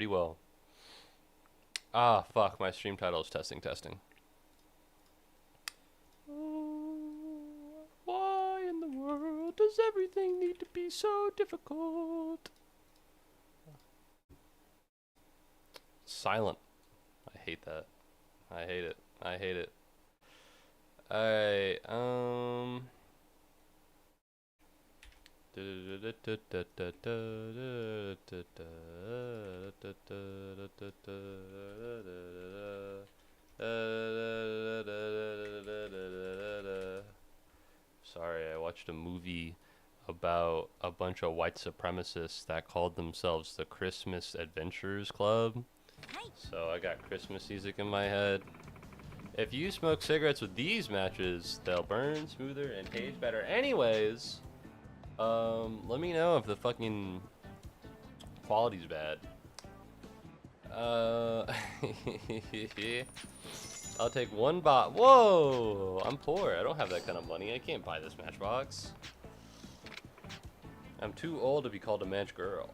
well. Ah, fuck. My stream title is testing. Why in the world does everything need to be so difficult? Silent. I hate that. I hate it. Alright, sorry, I watched a movie about a bunch of white supremacists that called themselves the Christmas Adventurers Club. So I got Christmas music in my head. If you smoke cigarettes with these matches, they'll burn smoother and taste better anyways. Let me know if the fucking quality's bad. I'll take one bot. Whoa! I'm poor. I don't have that kind of money. I can't buy this matchbox. I'm too old to be called a match girl.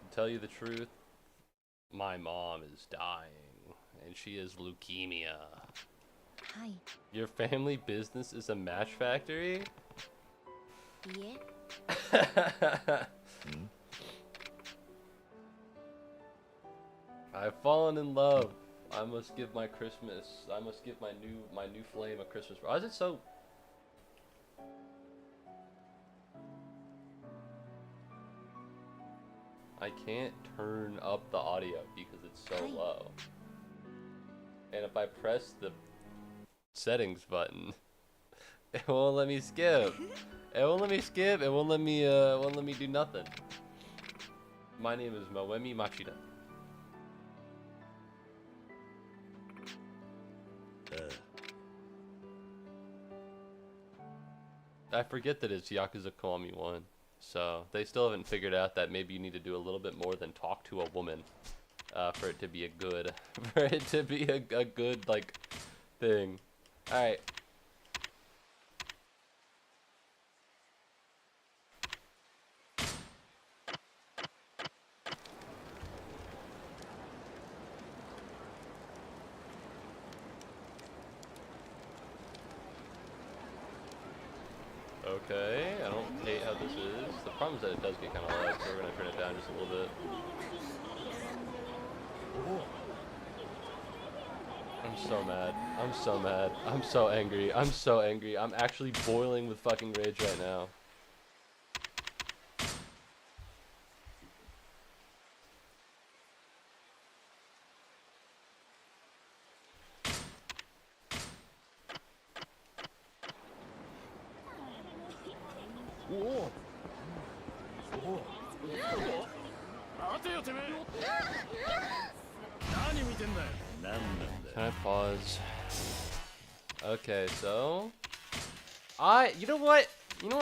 To tell you the truth, my mom is dying, and she has leukemia. Hi. Your family business is a match factory? Yeah. I've fallen in love. I must give my new flame a Christmas. Why is it so? I can't turn up the audio because it's so low. And if I press the settings button, it won't let me skip. It won't let me do nothing. My name is Moemi Machida. I forget that it's Yakuza Kiwami 1. So they still haven't figured out that maybe you need to do a little bit more than talk to a woman for it to be a good, a good like thing. All right. Okay, I don't hate how this is. The problem is that it does get kind of loud, so we're going to turn it down just a little bit. I'm so mad. I'm so mad. I'm so angry. I'm so angry. I'm actually boiling with fucking rage right now. Can I pause? Okay, so you know what?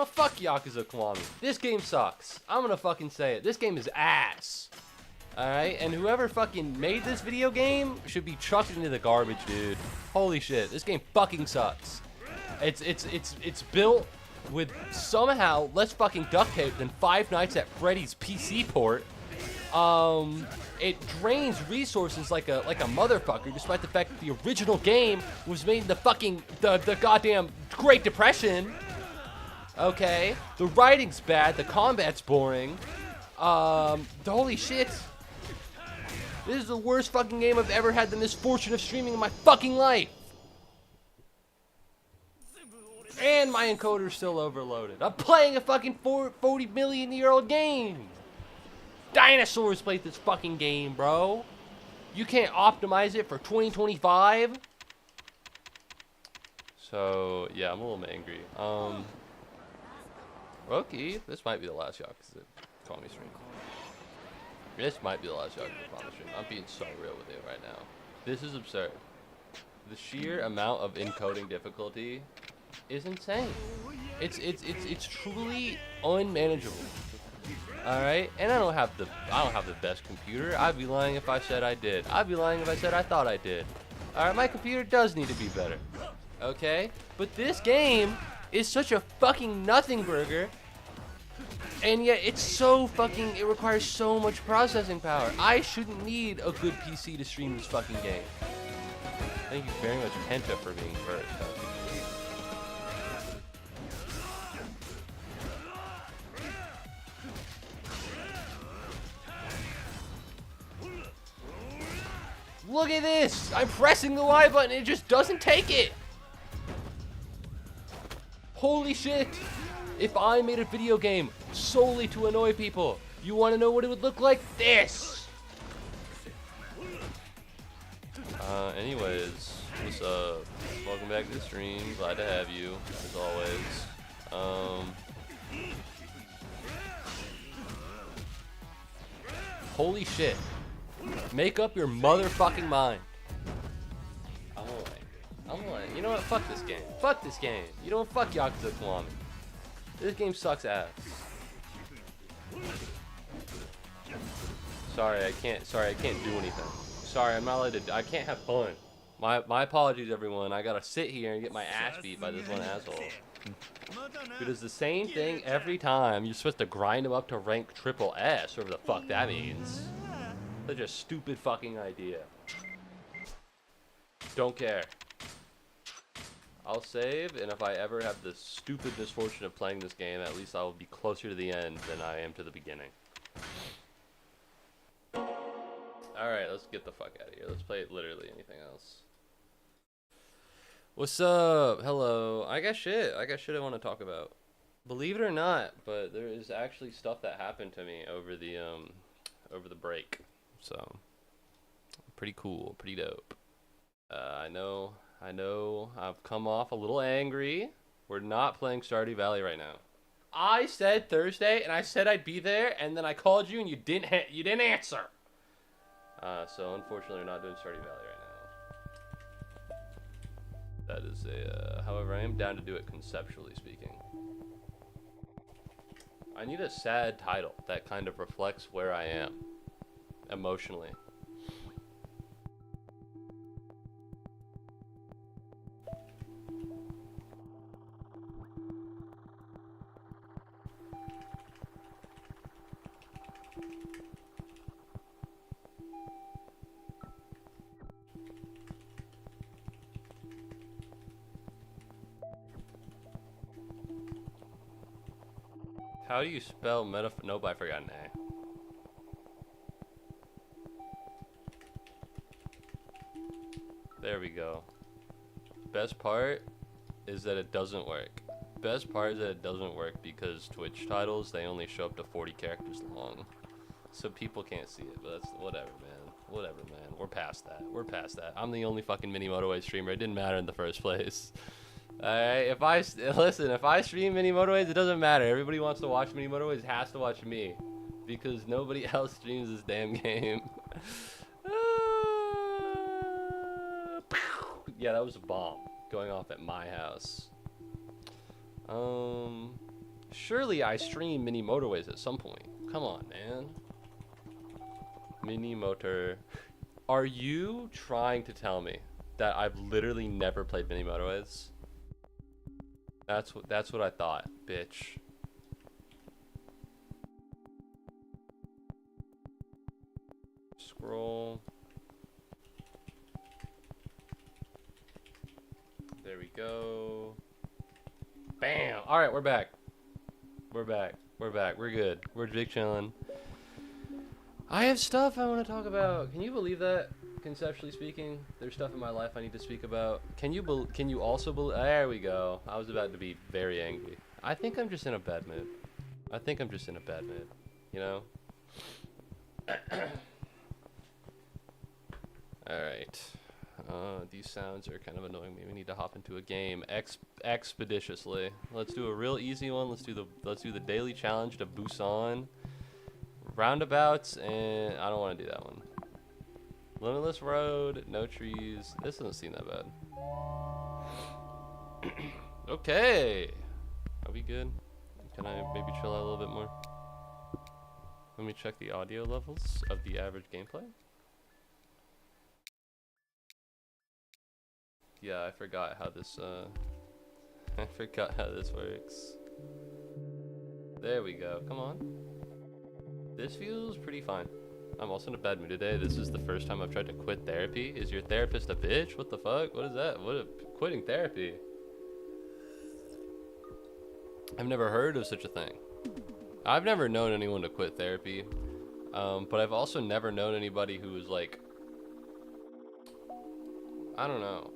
Fuck Yakuza Kiwami. This game sucks. I'm gonna fucking say it. This game is ass. Alright, and whoever fucking made this video game should be chucked into the garbage, dude. Holy shit, this game fucking sucks. It's built with somehow less fucking duct tape than Five Nights at Freddy's PC port. It drains resources like a motherfucker, despite the fact that the original game was made in the goddamn Great Depression. Okay, the writing's bad, the combat's boring. Holy shit. This is the worst fucking game I've ever had the misfortune of streaming in my fucking life. And my encoder's still overloaded. I'm playing a fucking 40 million year old game. Dinosaurs played this fucking game, bro. You can't optimize it for 2025. So, yeah, I'm a little angry. Okay, this might be the last Yakuza Kiwami stream. This might be the last Yakuza Kiwami stream. I'm being so real with you right now. This is absurd. The sheer amount of encoding difficulty is insane. It's truly unmanageable. All right, and I don't have the best computer. I'd be lying if I said I did. I'd be lying if I said I thought I did. All right, my computer does need to be better. Okay, but this game is such a fucking nothing burger, And yet it's so fucking, it requires so much processing power. I shouldn't need a good PC to stream this fucking game. Thank you very much, Penta, for being first. Look at this! I'm pressing the Y button, it just doesn't take it! Holy shit! If I made a video game solely to annoy people, you want to know what it would look like? This! Anyways, what's up? Welcome back to the stream. Glad to have you, as always. Holy shit. Make up your motherfucking mind. I'm like, you know what? Fuck this game. Fuck this game. You know what? Fuck Yakuza Kiwami. This game sucks ass. Sorry, I can't do anything. Sorry, I'm not allowed to, I can't have fun. My apologies, everyone. I gotta sit here and get my ass beat by this one asshole. Who does the same thing every time. You're supposed to grind him up to rank triple S, whatever the fuck that means. Such a stupid fucking idea. Don't care. I'll save, and if I ever have the stupid misfortune of playing this game, at least I will be closer to the end than I am to the beginning. Alright, let's get the fuck out of here. Let's play literally anything else. What's up? Hello. I got shit I want to talk about. Believe it or not, but there is actually stuff that happened to me over the break. So, pretty cool, pretty dope. I know, I've come off a little angry. We're not playing Stardew Valley right now. I said Thursday, and I said I'd be there, and then I called you, and you didn't answer. So unfortunately, we're not doing Stardew Valley right now. That is however, I am down to do it conceptually speaking. I need a sad title that kind of reflects where I am emotionally. How do you spell Nope, I forgot an A. There we go. Best part is that it doesn't work. Best part is that it doesn't work because Twitch titles, they only show up to 40 characters long. So people can't see it, but that's whatever, man. Whatever, man. We're past that. We're past that. I'm the only fucking mini Motorways streamer. It didn't matter in the first place. Alright, if I stream mini Motorways, it doesn't matter. Everybody wants to watch mini Motorways has to watch me. Because nobody else streams this damn game. Yeah, that was a bomb going off at my house. Surely I stream mini Motorways at some point. Come on, man. Mini Motor. Are you trying to tell me that I've literally never played mini Motorways? That's what I thought, bitch. Scroll. There we go. Bam! Alright, we're back. We're back. We're back. We're good. We're big chillin'. I have stuff I want to talk about. Can you believe that? Conceptually speaking, there's stuff in my life I need to speak about. Can you also believe? There we go. I was about to be very angry. I think I'm just in a bad mood. I think I'm just in a bad mood. You know? Alright. These sounds are kind of annoying me. We need to hop into a game expeditiously. Let's do a real easy one. Let's do the daily challenge to Busan. Roundabouts, and I don't want to do that one. Limitless road, no trees. This doesn't seem that bad. Okay. Are we good? Can I maybe chill out a little bit more? Let me check the audio levels of the average gameplay. Yeah, I forgot how this works. There we go. Come on. This feels pretty fine. I'm also in a bad mood today. This is the first time I've tried to quit therapy. Is your therapist a bitch? What the fuck? What is that? Quitting therapy? I've never heard of such a thing. I've never known anyone to quit therapy. But I've also never known anybody who was like, I don't know.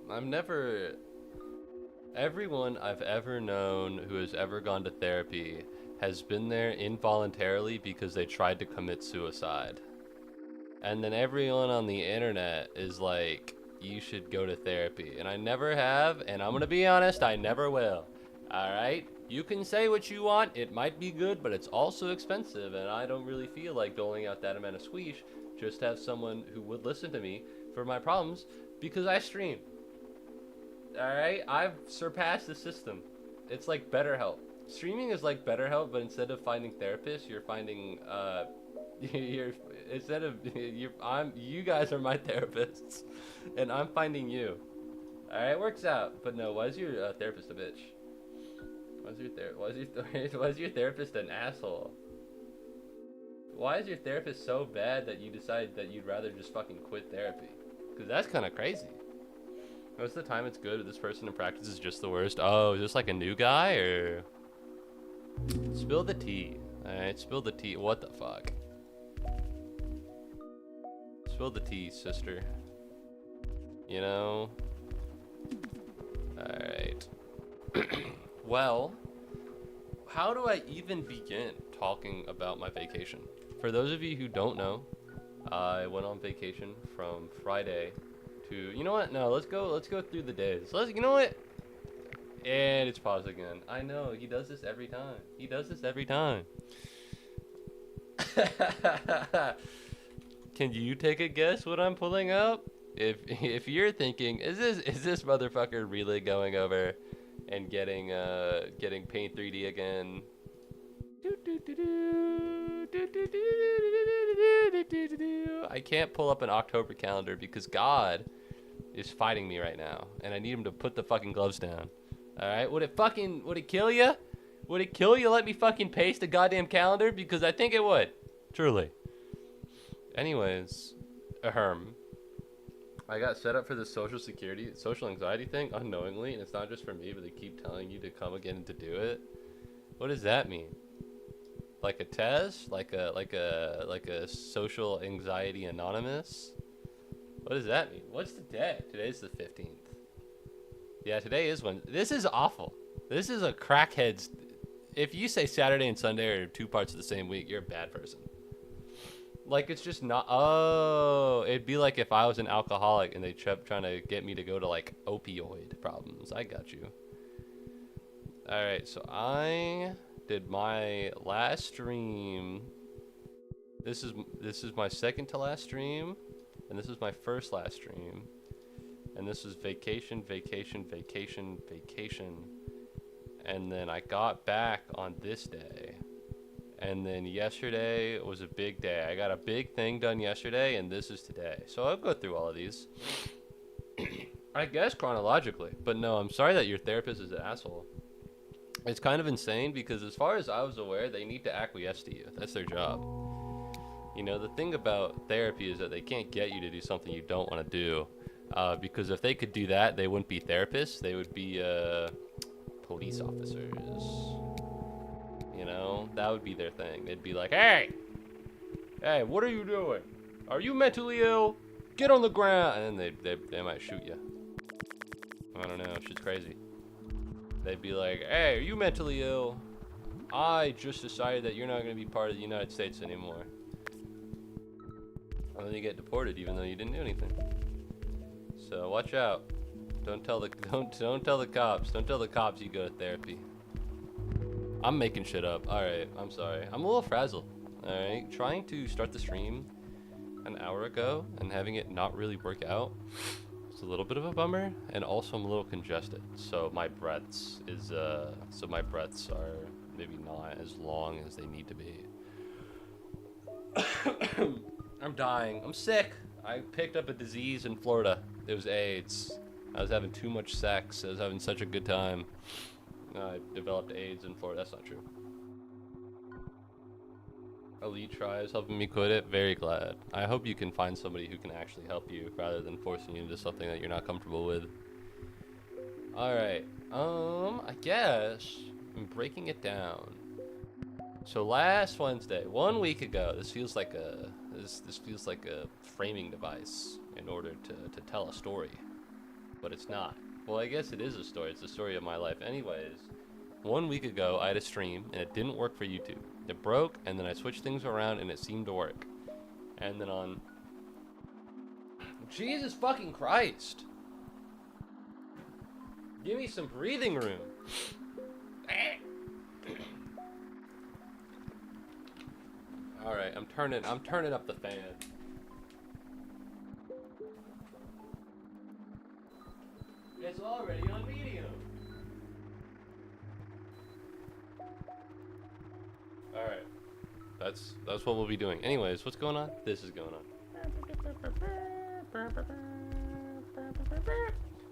Everyone I've ever known who has ever gone to therapy has been there involuntarily because they tried to commit suicide. And then everyone on the internet is like, you should go to therapy. And I never have, and I'm gonna be honest, I never will. Alright? You can say what you want, it might be good, but it's also expensive, and I don't really feel like doling out that amount of squeesh just to have someone who would listen to me for my problems because I stream. Alright? I've surpassed the system. It's like BetterHelp. Streaming is like BetterHelp, but instead of finding therapists, you're finding, you guys are my therapists, and I'm finding you. Alright, it works out. But no, why is your therapist a bitch? Why is your therapist an asshole? Why is your therapist so bad that you decide that you'd rather just fucking quit therapy? Because that's kind of crazy. Most of the time it's good, but this person in practice is just the worst. Oh, is this like a new guy, or? Spill the tea. Alright, spill the tea. What the fuck? Spill the tea, sister. You know? Alright. Well, how do I even begin talking about my vacation? For those of you who don't know, I went on vacation from Friday to, you know what? No, let's go through the days. You know what? And it's paused again. I know, he does this every time. He does this every time. Can you take a guess what I'm pulling up? If you're thinking, is this motherfucker really going over and getting Paint 3D again? I can't pull up an October calendar because God is fighting me right now, and I need him to put the fucking gloves down. All right, would it kill you? Would it kill you? Let me fucking paste a goddamn calendar, because I think it would, truly. Anyways, I got set up for this social anxiety thing unknowingly, and it's not just for me, but they keep telling you to come again and to do it. What does that mean? Like a test? Like a social anxiety anonymous? What does that mean? What's the day? Today's the 15th. Yeah, today is one. This is awful. This is a crackhead's. If you say Saturday and Sunday are 2 parts of the same week, you're a bad person. Like, it's just not. Oh, it'd be like if I was an alcoholic and they kept trying to get me to go to like opioid problems. I got you. All right, so I did my last stream. This is my second to last stream, and this is my first last stream. And this is vacation. And then I got back on this day. And then yesterday was a big day. I got a big thing done yesterday, and this is today. So I'll go through all of these. I guess chronologically. But no, I'm sorry that your therapist is an asshole. It's kind of insane because as far as I was aware, they need to acquiesce to you. That's their job. You know, the thing about therapy is that they can't get you to do something you don't want to do. Because if they could do that, they wouldn't be therapists. They would be police officers. You know, that would be their thing. They'd be like, hey, what are you doing? Are you mentally ill? Get on the ground. And then they might shoot you. I don't know. Shit's crazy. They'd be like, hey, are you mentally ill? I just decided that you're not going to be part of the United States anymore. And then you get deported even though you didn't do anything. So watch out. Don't tell the cops. Don't tell the cops you go to therapy. I'm making shit up. Alright, I'm sorry. I'm a little frazzled. Alright, trying to start the stream an hour ago and having it not really work out. It's a little bit of a bummer, and also I'm a little congested. So my breaths are maybe not as long as they need to be. I'm dying. I'm sick. I picked up a disease in Florida. It was AIDS. I was having too much sex. I was having such a good time. I developed AIDS in Florida. That's not true. Elite Tries helping me quit it. Very glad. I hope you can find somebody who can actually help you rather than forcing you into something that you're not comfortable with. Alright. I guess I'm breaking it down. So last Wednesday, 1 week ago, this feels like a framing device in order to tell a story. But it's not. Well, I guess it is a story. It's the story of my life. Anyways, 1 week ago, I had a stream, and it didn't work for YouTube. It broke, and then I switched things around, and it seemed to work. And then on... Jesus fucking Christ! Give me some breathing room. Alright, I'm turning up the fan. It's already on medium. Alright. That's what we'll be doing. Anyways, what's going on? This is going on.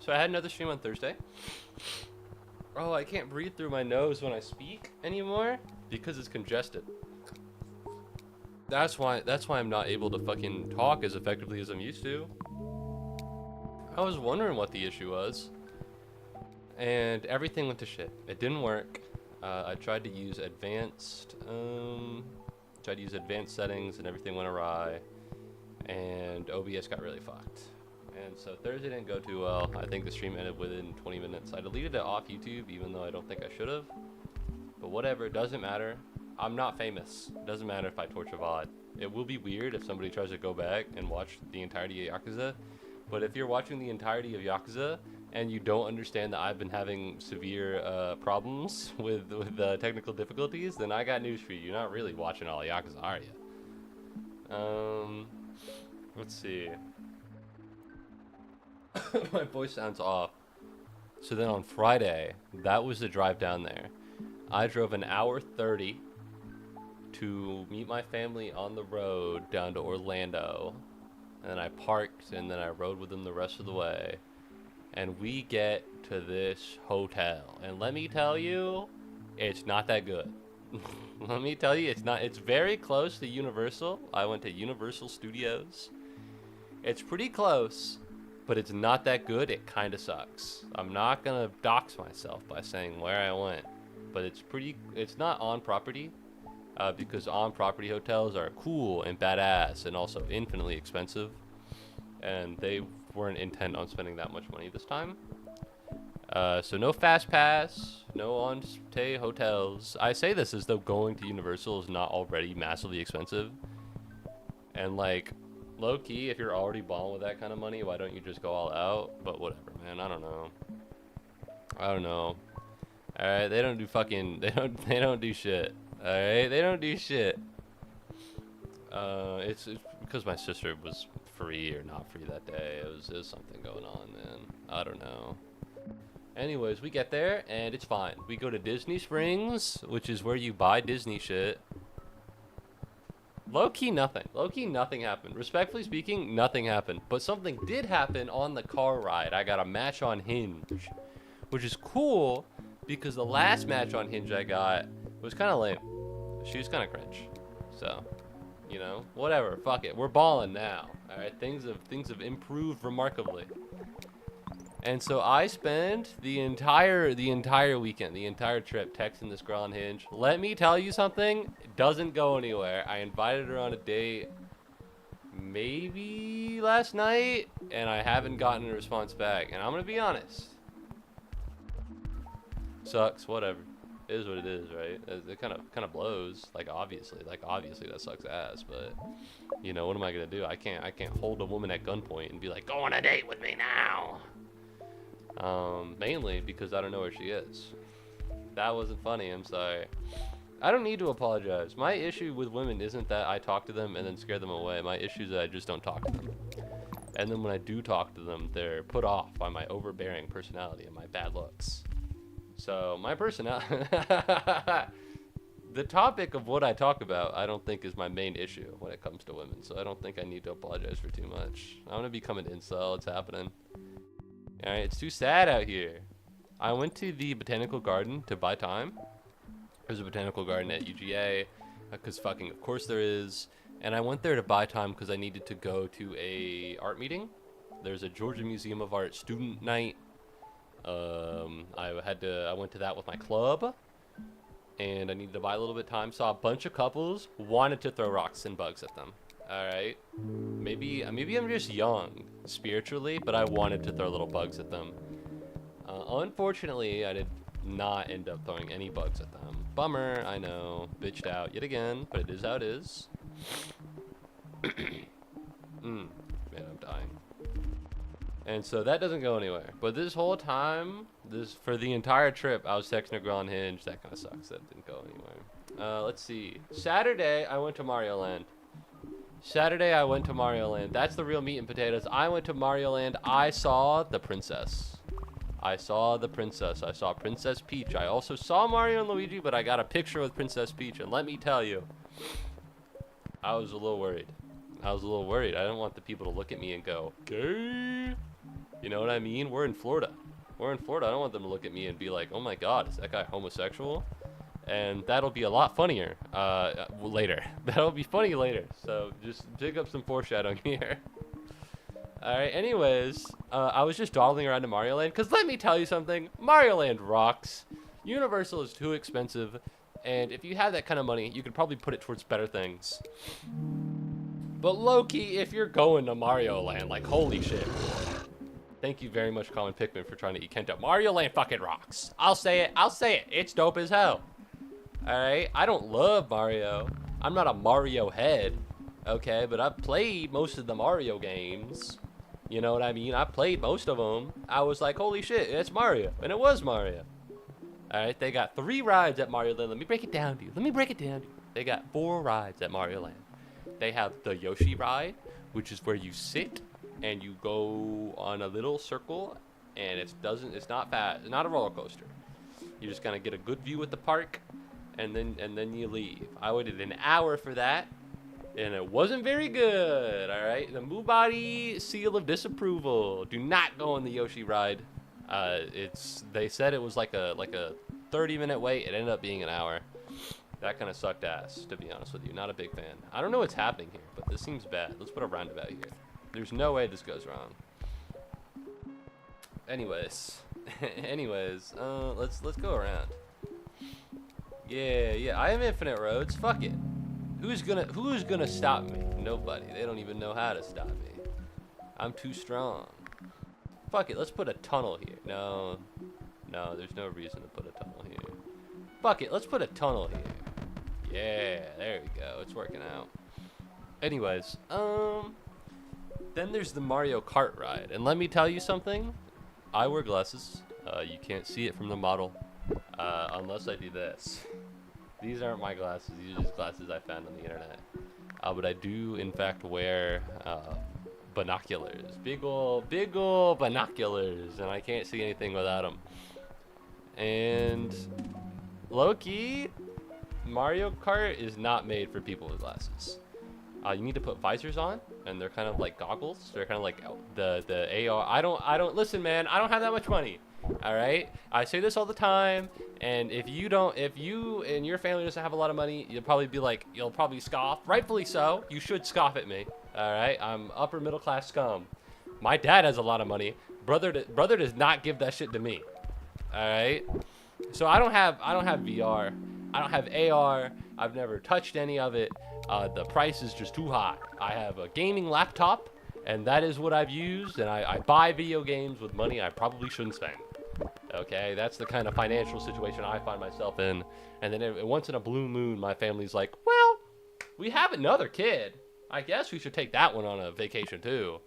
So I had another stream on Thursday. Oh, I can't breathe through my nose when I speak anymore because it's congested. That's why I'm not able to fucking talk as effectively as I'm used to. I was wondering what the issue was, and everything went to shit. It didn't work. I tried to use advanced settings, and everything went awry, and OBS got really fucked. And so Thursday didn't go too well. I think the stream ended within 20 minutes. I deleted it off YouTube, even though I don't think I should have. But whatever, it doesn't matter. I'm not famous. It doesn't matter if I torch a VOD. It will be weird if somebody tries to go back and watch the entirety of Yakuza. But if you're watching the entirety of Yakuza and you don't understand that I've been having severe problems with technical difficulties, then I got news for you. You're not really watching all of Yakuza, are you? Let's see. My voice sounds off. So then on Friday, that was the drive down there. I drove an hour 30 to meet my family on the road down to Orlando. And then I parked, and then I rode with them the rest of the way. And we get to this hotel. And let me tell you, it's not that good. Let me tell you, it's very close to Universal. I went to Universal Studios. It's pretty close, but it's not that good. It kind of sucks. I'm not going to dox myself by saying where I went. But it's not on property. Because on-property hotels are cool and badass and also infinitely expensive. And they weren't intent on spending that much money this time. So no fast pass, no on-stay hotels. I say this as though going to Universal is not already massively expensive. And like, low-key, if you're already balling with that kind of money, why don't you just go all out? But whatever, man, I don't know. Alright, they don't do shit. Alright, they don't do shit. It's because my sister was free or not free that day. It was something going on, man. I don't know. Anyways, we get there, and it's fine. We go to Disney Springs, which is where you buy Disney shit. Low-key nothing. Low-key nothing happened. Respectfully speaking, nothing happened. But something did happen on the car ride. I got a match on Hinge, which is cool because the last match on Hinge I got was kind of lame. She was kind of cringe. So, you know, whatever. Fuck it. We're balling now. All right. Things have improved remarkably. And so I spent the entire weekend, the entire trip, texting this girl on Hinge. Let me tell you something. It doesn't go anywhere. I invited her on a date maybe last night, and I haven't gotten a response back. And I'm gonna be honest. Sucks. Whatever. It is what it is, right? It kind of blows. Like obviously that sucks ass. But you know, what am I gonna do? I can't hold a woman at gunpoint and be like, go on a date with me now. Mainly because I don't know where she is. That wasn't funny. I'm sorry. I don't need to apologize. My issue with women isn't that I talk to them and then scare them away. My issue is that I just don't talk to them. And then when I do talk to them, they're put off by my overbearing personality and my bad looks. So my personality, the topic of what I talk about, I don't think is my main issue when it comes to women. So I don't think I need to apologize for too much. I'm gonna become an incel. It's happening. All right, it's too sad out here. I went to the botanical garden to buy time. There's a botanical garden at UGA, because fucking of course there is. And I went there to buy time because I needed to go to a art meeting. There's a Georgia Museum of Art student night. I went to that with my club, and I needed to buy a little bit of time. Saw a bunch of couples, wanted to throw rocks and bugs at them. All right, maybe I'm just young spiritually, but I wanted to throw little bugs at them. Unfortunately, I did not end up throwing any bugs at them. Bummer, I know, bitched out yet again, but it is how it is. Man, I'm dying. And so that doesn't go anywhere. But this whole time, for the entire trip, I was texting a girl on Hinge. That kind of sucks. That didn't go anywhere. Let's see. Saturday, I went to Mario Land. That's the real meat and potatoes. I went to Mario Land. I saw the princess. I saw Princess Peach. I also saw Mario and Luigi, but I got a picture with Princess Peach. And let me tell you, I was a little worried. I didn't want the people to look at me and go, gay. You know what I mean? We're in Florida. I don't want them to look at me and be like, oh my God, is that guy homosexual? And that'll be a lot funnier later. That'll be funny later. So just pick up some foreshadowing here. Alright, anyways, I was just dawdling around to Mario Land. Because let me tell you something. Mario Land rocks. Universal is too expensive. And if you have that kind of money, you could probably put it towards better things. But low-key, if you're going to Mario Land, like, holy shit. Thank you very much, Colin Pickman, for trying to eat Kento. Mario Land fucking rocks. I'll say it. It's dope as hell. Alright? I don't love Mario. I'm not a Mario head. Okay? But I've played most of the Mario games. You know what I mean? I played most of them. I was like, holy shit, it's Mario. And it was Mario. Alright? They got 3 rides at Mario Land. Let me break it down to you. They got 4 rides at Mario Land. They have the Yoshi ride, which is where you sit and you go on a little circle, and it's not fast. It's not a roller coaster. You just kind of get a good view at the park, and then you leave. I waited an hour for that, and it wasn't very good. All right, the Muubody seal of disapproval. Do not go on the Yoshi ride. They said it was like a 30-minute wait. It ended up being an hour. That kind of sucked ass, to be honest with you. Not a big fan. I don't know what's happening here, but this seems bad. Let's put a roundabout here. There's no way this goes wrong. Anyways, let's go around. Yeah, I have infinite roads. Fuck it. Who's gonna stop me? Nobody. They don't even know how to stop me. I'm too strong. Fuck it. Let's put a tunnel here. No, there's no reason to put a tunnel here. Fuck it. Let's put a tunnel here. Yeah, there we go. It's working out. Anyways, then there's the Mario Kart ride. And let me tell you something. I wear glasses. You can't see it from the model. Unless I do this. These aren't my glasses. These are just glasses I found on the internet. But I do, in fact, wear binoculars. Big ol' binoculars. And I can't see anything without them. And low-key, Mario Kart is not made for people with glasses. You need to put visors on, and they're kind of like goggles. They're kind of like the AR. I don't listen, man. I don't have that much money. All right, I say this all the time, and if you and your family doesn't have a lot of money, you'll probably scoff. Rightfully so. You should scoff at me. All right, I'm upper middle class scum. My dad has a lot of money. Brother does not give that shit to me. All right, so I don't have VR. I don't have AR. I've never touched any of it. The price is just too high. I have a gaming laptop, and that is what I've used, and I buy video games with money I probably shouldn't spend. Okay, that's the kind of financial situation I find myself in. And then once in a blue moon, my family's like, well, we have another kid. I guess we should take that one on a vacation too.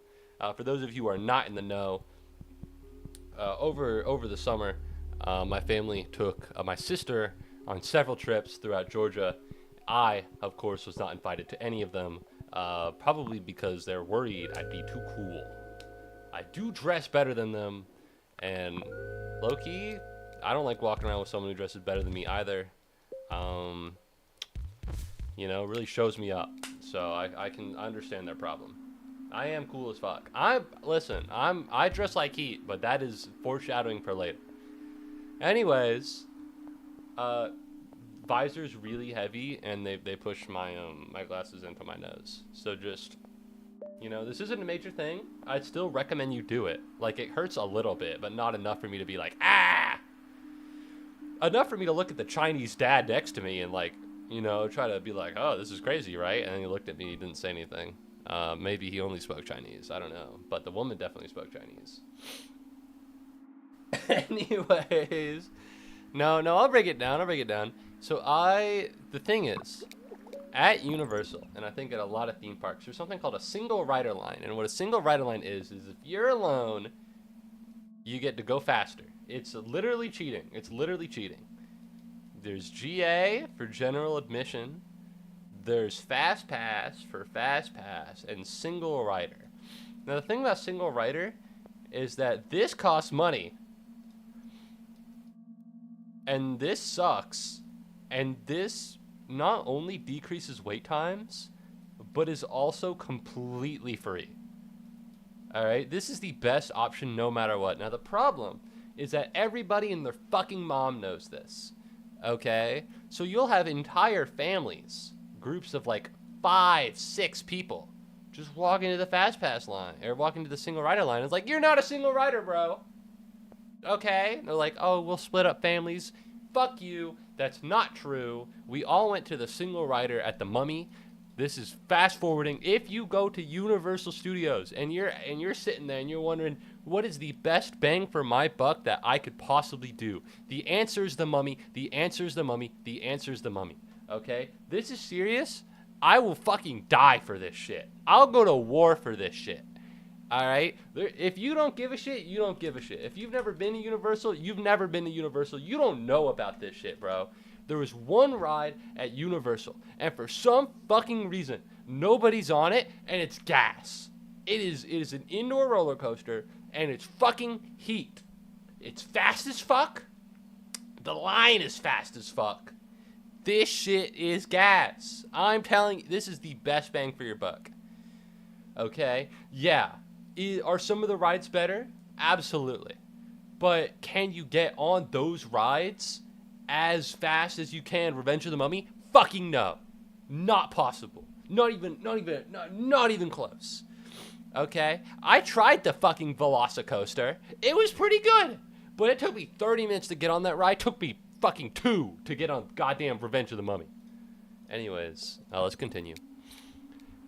For those of you who are not in the know, over the summer, my family took my sister on several trips throughout Georgia. I, of course, was not invited to any of them, probably because they're worried I'd be too cool. I do dress better than them, and low-key, I don't like walking around with someone who dresses better than me either. Really shows me up, so I can understand their problem. I am cool as fuck. I dress like heat, but that is foreshadowing for later. Anyways, visor's really heavy, and they push my my glasses into my nose. So just, you know, this isn't a major thing. I'd still recommend you do it. Like, it hurts a little bit, but not enough for me to be like, ah! Enough for me to look at the Chinese dad next to me and, like, you know, try to be like, oh, this is crazy, right? And then he looked at me, he didn't say anything. Maybe he only spoke Chinese, I don't know. But the woman definitely spoke Chinese. Anyways, no, I'll break it down. So the thing is, at Universal, and I think at a lot of theme parks, there's something called a single rider line. And what a single rider line is if you're alone, you get to go faster. It's literally cheating. There's GA for general admission. There's Fast Pass for Fast Pass, and single rider. Now, the thing about single rider is that this costs money. And this sucks. And this not only decreases wait times, but is also completely free. Alright? This is the best option no matter what. Now, the problem is that everybody and their fucking mom knows this. Okay? So you'll have entire families, groups of like 5, 6 people, just walk into the Fast Pass line, or walk into the single rider line. It's like, you're not a single rider, bro. Okay? And they're like, oh, we'll split up families. Fuck you. That's not true. We all went to the single rider at the Mummy. This is fast forwarding. If you go to Universal Studios and you're sitting there and you're wondering, what is the best bang for my buck that I could possibly do? The answer is the Mummy. The answer is the Mummy. The answer is the Mummy. Okay? This is serious. I will fucking die for this shit. I'll go to war for this shit. Alright? If you don't give a shit, you don't give a shit. If you've never been to Universal, you've never been to Universal. You don't know about this shit, bro. There was one ride at Universal, and for some fucking reason, nobody's on it, and it's gas. It is an indoor roller coaster, and it's fucking heat. It's fast as fuck. The line is fast as fuck. This shit is gas. I'm telling you, this is the best bang for your buck. Okay? Yeah. Are some of the rides better? Absolutely. But can you get on those rides as fast as you can Revenge of the Mummy? Fucking no. Not possible. Not even close. Okay? I tried the fucking Velocicoaster. It was pretty good. But it took me 30 minutes to get on that ride. It took me fucking 2 to get on goddamn Revenge of the Mummy. Anyways, let's continue.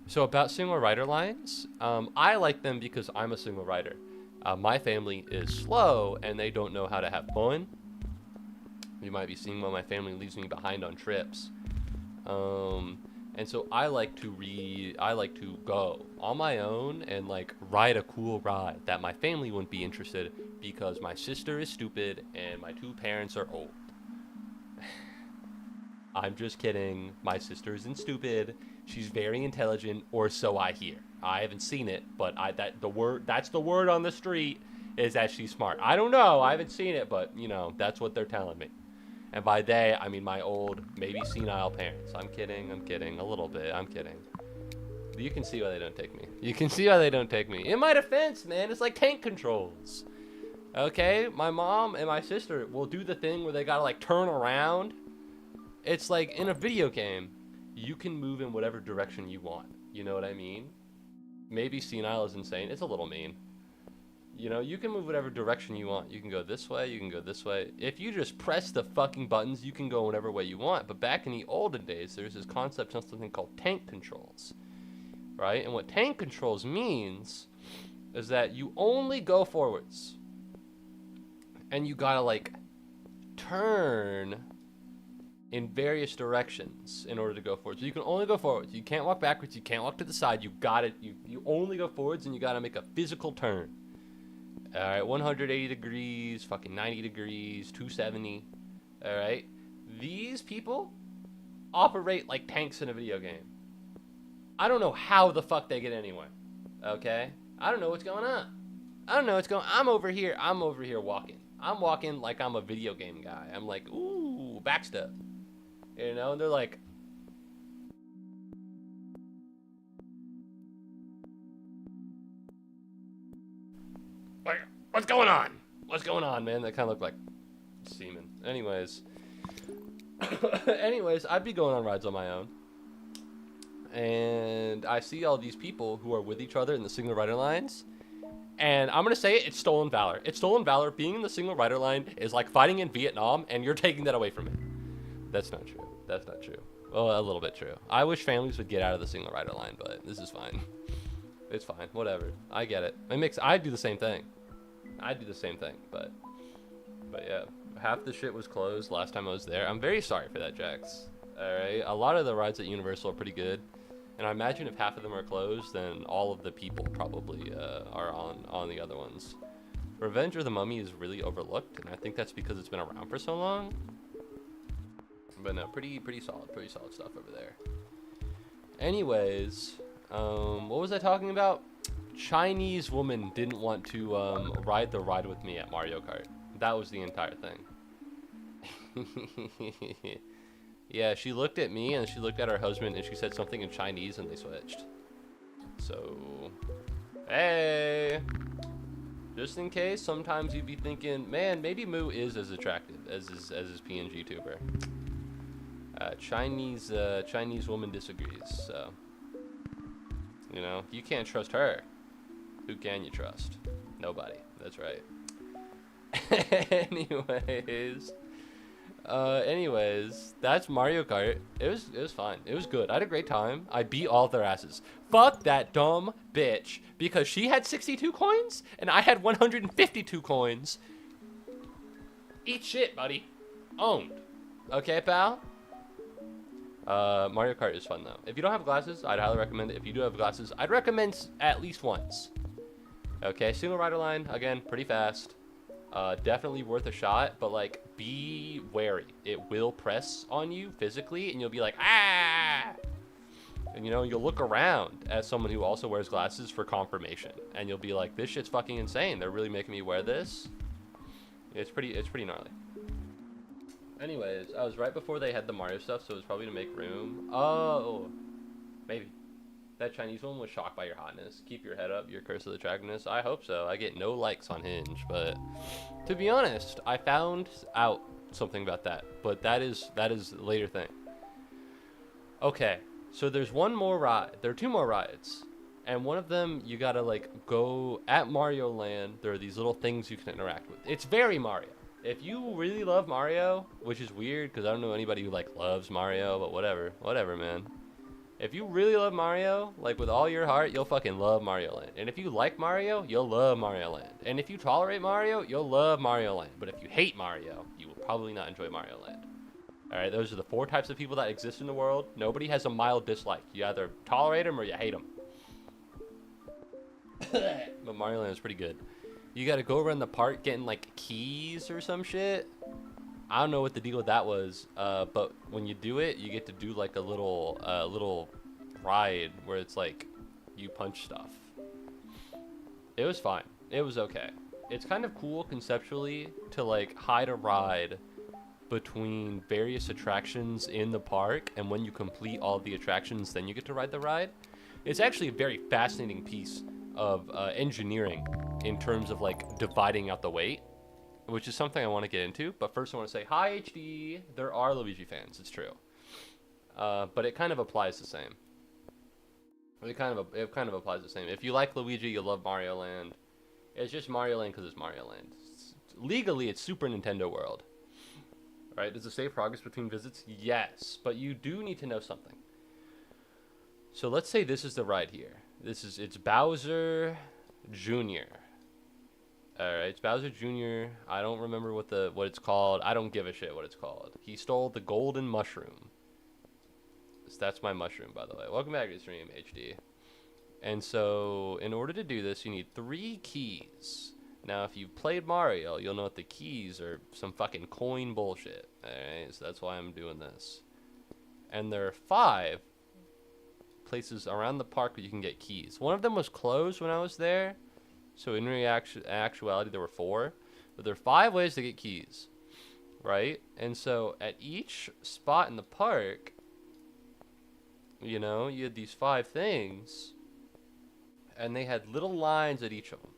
So about single rider lines, I like them because I'm a single rider. My family is slow and they don't know how to have fun. You might be seeing why my family leaves me behind on trips. And so I like to go on my own and like ride a cool ride that my family wouldn't be interested because my sister is stupid and my 2 parents are old. I'm just kidding. My sister isn't stupid. She's very intelligent, or so I hear. I haven't seen it, but that's the word on the street is that she's smart. I don't know. I haven't seen it, but you know, that's what they're telling me. And by they, I mean my old, maybe senile parents. I'm kidding, a little bit, I'm kidding. You can see why they don't take me. In my defense, man, it's like tank controls. Okay, my mom and my sister will do the thing where they gotta like turn around. It's like in a video game, you can move in whatever direction you want. You know what I mean? Maybe senile is insane, it's a little mean. You know, you can move whatever direction you want. You can go this way, you can go this way. If you just press the fucking buttons, you can go whatever way you want. But back in the olden days, there's this concept of something called tank controls. Right? And what tank controls means is that you only go forwards. And you gotta, like, turn in various directions in order to go forwards. So you can only go forwards. You can't walk backwards. You can't walk to the side. You only go forwards, and you gotta make a physical turn. All right, 180 degrees, fucking 90 degrees, 270. All right, these people operate like tanks in a video game. I don't know how the fuck they get anywhere. Okay, I don't know what's going on. I'm over here walking. I'm walking like I'm a video game guy. I'm like, ooh, backstep. You know, and they're like, what's going on? What's going on, man? That kind of looked like semen. Anyways. Anyways, I'd be going on rides on my own. And I see all these people who are with each other in the single rider lines. And I'm going to say it, it's stolen valor. It's stolen valor. Being in the single rider line is like fighting in Vietnam, and you're taking that away from me. That's not true. That's not true. Well, a little bit true. I wish families would get out of the single rider line, but this is fine. It's fine. Whatever. I get it. I do the same thing. But yeah. Half the shit was closed last time I was there. I'm very sorry for that, Jax. Alright? A lot of the rides at Universal are pretty good. And I imagine if half of them are closed, then all of the people probably are on the other ones. Revenge of the Mummy is really overlooked, and I think that's because it's been around for so long. But no, pretty solid stuff over there. Anyways, what was I talking about? Chinese woman didn't want to ride the ride with me at Mario Kart. That was the entire thing. Yeah, she looked at me and she looked at her husband and she said something in Chinese and they switched. So, hey, just in case, sometimes you'd be thinking, man, maybe Moo is as attractive as his PNG tuber. Chinese woman disagrees, so, you know, you can't trust her. Who can you trust? Nobody. That's right. Anyways, that's Mario Kart. It was fun. It was good. I had a great time. I beat all their asses. Fuck that dumb bitch, because she had 62 coins and I had 152 coins. Eat shit, buddy. Owned. Okay, pal? Mario Kart is fun though. If you don't have glasses, I'd highly recommend it. If you do have glasses, I'd recommend at least once. Okay, single rider line, again, pretty fast. Definitely worth a shot, but like, be wary. It will press on you physically and you'll be like, ah! And you know, you'll look around as someone who also wears glasses for confirmation. And you'll be like, this shit's fucking insane. They're really making me wear this. It's pretty gnarly. Anyways, I was right before they had the Mario stuff, so it was probably to make room. Oh, maybe. That Chinese one was shocked by your hotness. Keep your head up, your curse of attractiveness. I hope so. I get no likes on Hinge, but to be honest, I found out something about that. But that is a later thing. Okay, so there's one more ride. There are two more rides. And one of them, you gotta like go at Mario Land. There are these little things you can interact with. It's very Mario. If you really love Mario, which is weird because I don't know anybody who like loves Mario, but whatever, man. If you really love Mario, like with all your heart, you'll fucking love Mario Land. And if you like Mario, you'll love Mario Land. And if you tolerate Mario, you'll love Mario Land. But if you hate Mario, you will probably not enjoy Mario Land. Alright, those are the 4 types of people that exist in the world. Nobody has a mild dislike. You either tolerate them or you hate them. But Mario Land is pretty good. You gotta go around the park getting like keys or some shit. I don't know what the deal with that was, but when you do it, you get to do like a little ride where it's like you punch stuff. It was fine. It was okay. It's kind of cool conceptually to like hide a ride between various attractions in the park, and when you complete all the attractions, then you get to ride the ride. It's actually a very fascinating piece of engineering in terms of like dividing out the weight, which is something I want to get into. But first I want to say, hi HD, there are Luigi fans, it's true. But it kind of applies the same. It kind of applies the same. If you like Luigi, you'll love Mario Land. It's just Mario Land because it's Mario Land. Legally, it's Super Nintendo World. Right? Does it save progress between visits? Yes, but you do need to know something. So let's say this is the ride here. It's Bowser Jr. Alright, it's Bowser Jr. I don't remember what it's called. I don't give a shit what it's called. He stole the golden mushroom. So that's my mushroom, by the way. Welcome back to the stream, HD. And so, in order to do this, you need 3 keys. Now, if you've played Mario, you'll know that the keys are some fucking coin bullshit. Alright, so that's why I'm doing this. And there are 5 places around the park where you can get keys. One of them was closed when I was there. So in actuality, there were 4. But there are 5 ways to get keys. Right? And so at each spot in the park, you know, you had these 5 things. And they had little lines at each of them.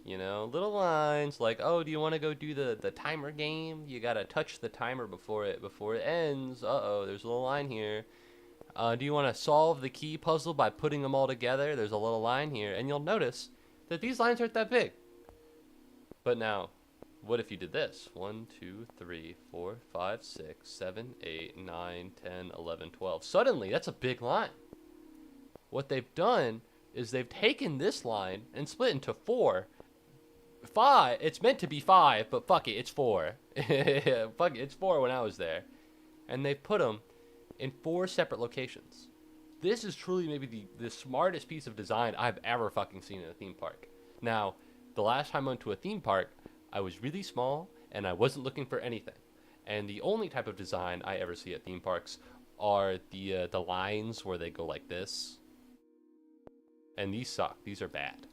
You know, little lines like, oh, do you want to go do the timer game? You gotta touch the timer before it ends. Uh-oh, there's a little line here. Do you want to solve the key puzzle by putting them all together? There's a little line here. And you'll notice that these lines aren't that big. But now, what if you did this? 1, 2, 3, 4, 5, 6, 7, 8, 9, 10, 11, 12. Suddenly, that's a big line. What they've done is they've taken this line and split into 4. 5. It's meant to be 5, but fuck it, it's 4. Fuck it, it's 4 when I was there. And they've put them in 4 separate locations. This is truly maybe the smartest piece of design I've ever fucking seen in a theme park. Now, the last time I went to a theme park, I was really small and I wasn't looking for anything. And the only type of design I ever see at theme parks are the lines where they go like this. And these suck. These are bad.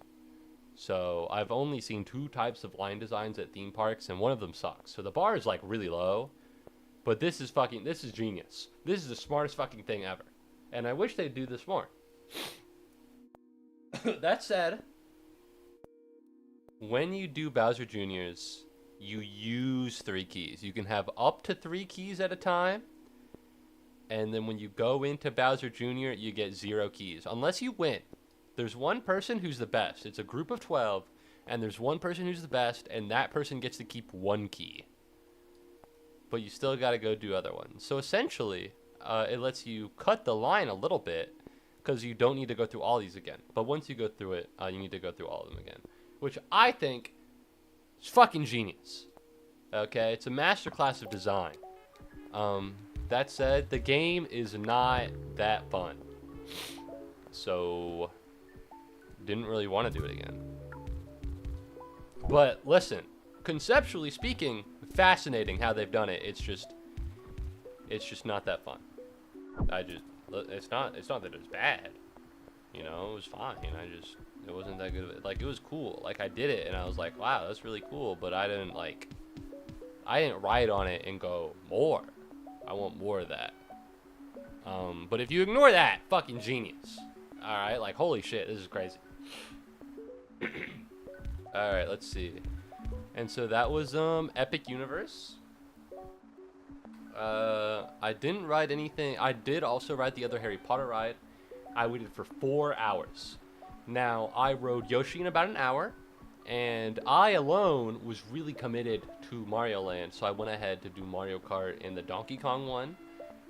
So I've only seen 2 types of line designs at theme parks, and one of them sucks. So the bar is like really low. But this is genius. This is the smartest fucking thing ever. And I wish they'd do this more. That said, when you do Bowser Jr.'s, you use 3 keys. You can have up to 3 keys at a time. And then when you go into Bowser Jr., you get 0 keys. Unless you win. There's one person who's the best. It's a group of 12. And there's one person who's the best. And that person gets to keep 1 key. But you still got to go do other ones. So essentially, it lets you cut the line a little bit because you don't need to go through all these again. But once you go through it, you need to go through all of them again, which I think is fucking genius. Okay, it's a masterclass of design. That said, the game is not that fun. So, didn't really want to do it again. But listen, conceptually speaking, fascinating how they've done it. It's just not that fun. It's not that it was bad. You know, it was fine. It wasn't that good. Like, it was cool. Like, I did it and I was like, wow, that's really cool. But I didn't ride on it and go, more. I want more of that. But if you ignore that, fucking genius. Alright, like, holy shit, this is crazy. Alright, let's see. And so that was Epic Universe. I didn't ride anything. I did also ride the other Harry Potter ride. I waited for 4 hours. Now, I rode Yoshi in about an hour, and I alone was really committed to Mario Land, so I went ahead to do Mario Kart and the Donkey Kong one,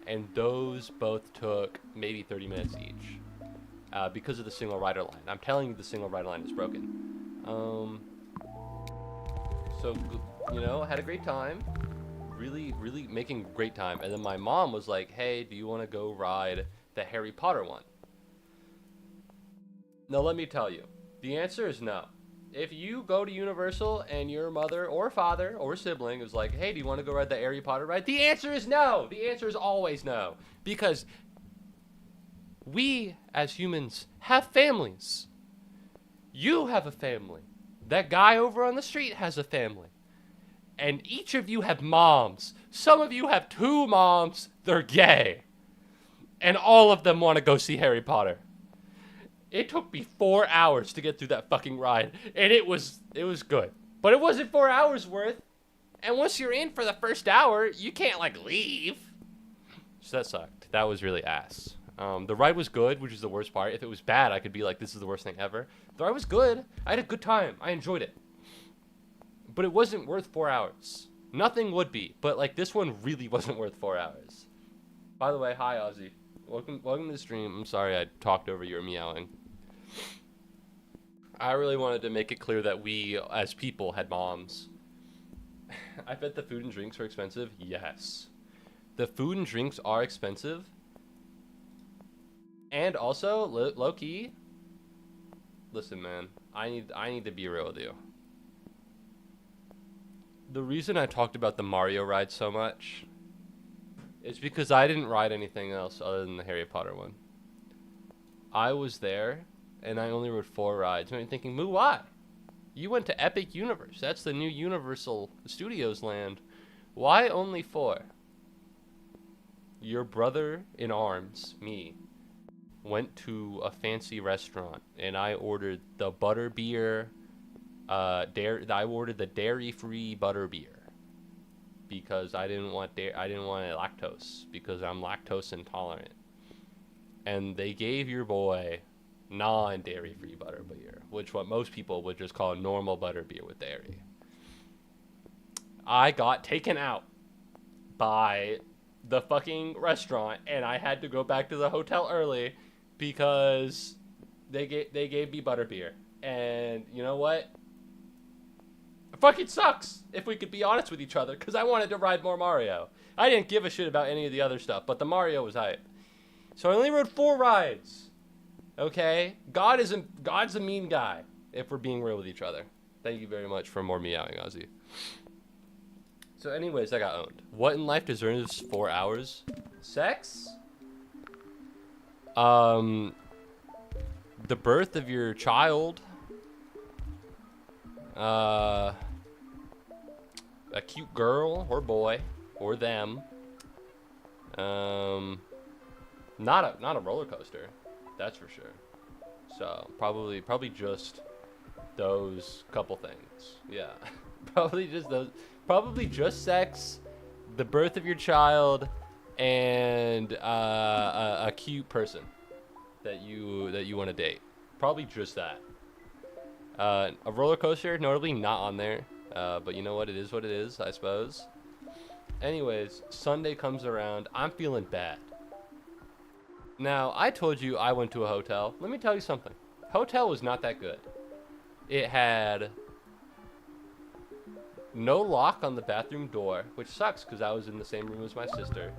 and those both took maybe 30 minutes each because of the single rider line. I'm telling you, the single rider line is broken. So, you know, I had a great time. Really making great time. And then my mom was like, hey, do you want to go ride the Harry Potter one? Now, let me tell you, the answer is no. If you go to Universal and your mother or father or sibling is like, hey, do you want to go ride the Harry Potter ride? The answer is no. The answer is always no. Because we, as humans, have families. You have a family. That guy over on the street has a family. And each of you have moms. Some of you have 2 moms. They're gay. And all of them want to go see Harry Potter. It took me 4 hours to get through that fucking ride. And it was good. But it wasn't 4 hours worth. And once you're in for the first hour, you can't, like, leave. So that sucked. That was really ass. The ride was good, which is the worst part. If it was bad, I could be like, this is the worst thing ever. The ride was good. I had a good time. I enjoyed it. But it wasn't worth 4 hours. Nothing would be. But, like, this one really wasn't worth 4 hours. By the way, hi, Ozzy. Welcome to the stream. I'm sorry I talked over your meowing. I really wanted to make it clear that we, as people, had moms. I bet the food and drinks are expensive. Yes. The food and drinks are expensive. And also, low-key, listen, man, I need to be real with you. The reason I talked about the Mario ride so much is because I didn't ride anything else other than the Harry Potter one. I was there, and I only rode 4 rides. And I'm thinking, Moo, why? You went to Epic Universe. That's the new Universal Studios land. Why only 4? Your brother in arms, me, went to a fancy restaurant, and I ordered the butterbeer I ordered the dairy-free butter beer because I didn't want lactose because I'm lactose intolerant. And they gave your boy non-dairy-free butter beer, which what most people would just call normal butter beer with dairy. I got taken out by the fucking restaurant, and I had to go back to the hotel early because they gave me butter beer. And you know what? It fucking sucks, if we could be honest with each other, because I wanted to ride more Mario. I didn't give a shit about any of the other stuff, but the Mario was hype. So I only rode 4 rides. Okay? God's a mean guy, if we're being real with each other. Thank you very much for more meowing, Ozzy. So anyways, I got owned. What in life deserves 4 hours? Sex? The birth of your child. A cute girl or boy or them. Not a roller coaster, that's for sure. So probably just those couple things. Yeah, probably just those. Probably just sex, the birth of your child, and a cute person that you want to date. Probably just that. A roller coaster, notably not on there. But you know what? It is what it is, I suppose. Anyways, Sunday comes around. I'm feeling bad. Now, I told you I went to a hotel. Let me tell you something. Hotel was not that good. It had no lock on the bathroom door, which sucks because I was in the same room as my sister.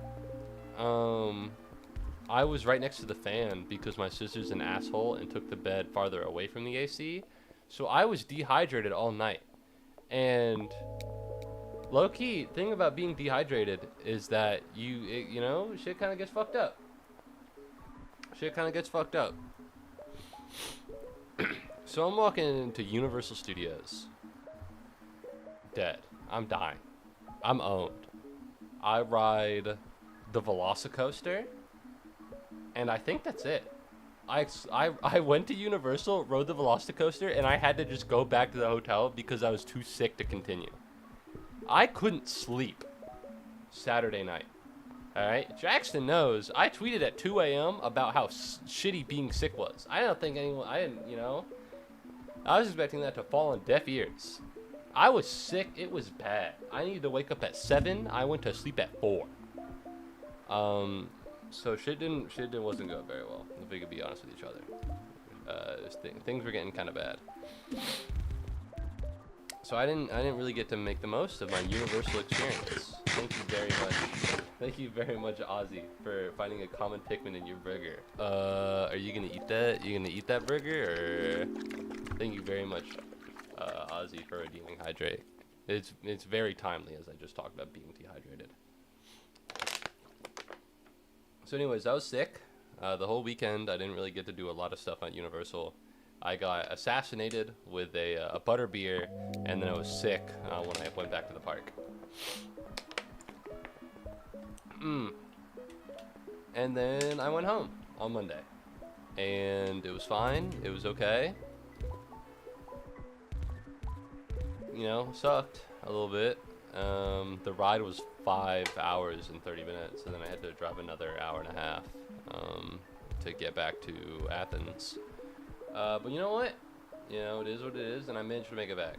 I was right next to the fan because my sister's an asshole and took the bed farther away from the AC. So I was dehydrated all night. And low-key, thing about being dehydrated is that you know, shit kind of gets fucked up. So I'm walking into Universal Studios. Dead. I'm dying. I'm owned. I ride the Velocicoaster, and I think that's it. I went to Universal, rode the Velocicoaster, and I had to just go back to the hotel because I was too sick to continue. I couldn't sleep Saturday night. Alright? Jackson knows. I tweeted at 2 a.m. about how shitty being sick was. I didn't, you know. I was expecting that to fall on deaf ears. I was sick. It was bad. I needed to wake up at 7. I went to sleep at 4. So shit wasn't going very well, if we could be honest with each other. Things were getting kind of bad. So I didn't really get to make the most of my Universal experience. Thank you very much, Ozzy, for finding a common Pikmin in your burger. Are you gonna eat that? You gonna eat that burger, or? Thank you very much, Ozzy, for redeeming Hydrate. It's very timely, as I just talked about being dehydrated. So anyways, I was sick the whole weekend. I didn't really get to do a lot of stuff at Universal. I got assassinated with a butter beer, and then I was sick when I went back to the park. And then I went home on Monday, and it was fine. It was okay. You know, sucked a little bit. The ride was 5 hours and 30 minutes, and then I had to drive another hour and a half to get back to Athens. But you know what? You know, it is what it is, and I managed to make it back.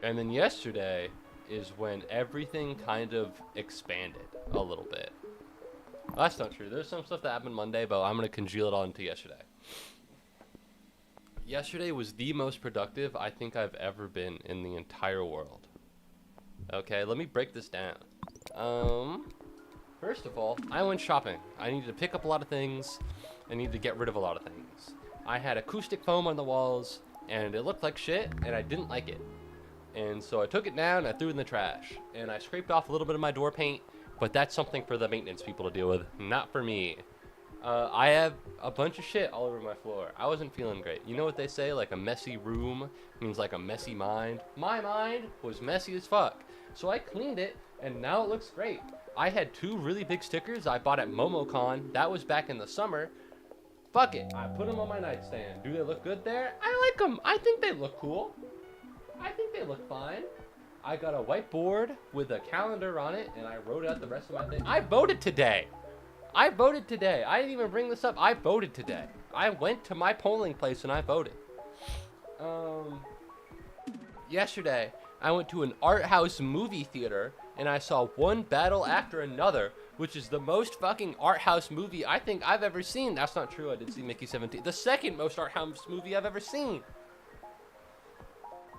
And then yesterday is when everything kind of expanded a little bit. Well, that's not true. There's some stuff that happened Monday, but I'm going to congeal it all into yesterday. Yesterday was the most productive I think I've ever been in the entire world. Okay, let me break this down. First of all, I went shopping. I needed to pick up a lot of things. I needed to get rid of a lot of things. I had acoustic foam on the walls, and it looked like shit, and I didn't like it. And so I took it down, and I threw it in the trash. And I scraped off a little bit of my door paint, but that's something for the maintenance people to deal with, not for me. I have a bunch of shit all over my floor. I wasn't feeling great. You know what they say, like a messy room means like a messy mind? My mind was messy as fuck. So I cleaned it, and now it looks great. I had 2 really big stickers I bought at MomoCon. That was back in the summer. Fuck it. I put them on my nightstand. Do they look good there? I like them. I think they look cool. I think they look fine. I got a whiteboard with a calendar on it, and I wrote out the rest of my thing. I voted today. I didn't even bring this up. I voted today. I went to my polling place and I voted. Yesterday, I went to an art house movie theater, and I saw one battle after another, which is the most fucking art house movie I think I've ever seen. That's not true. I did see Mickey 17. The second most art house movie I've ever seen.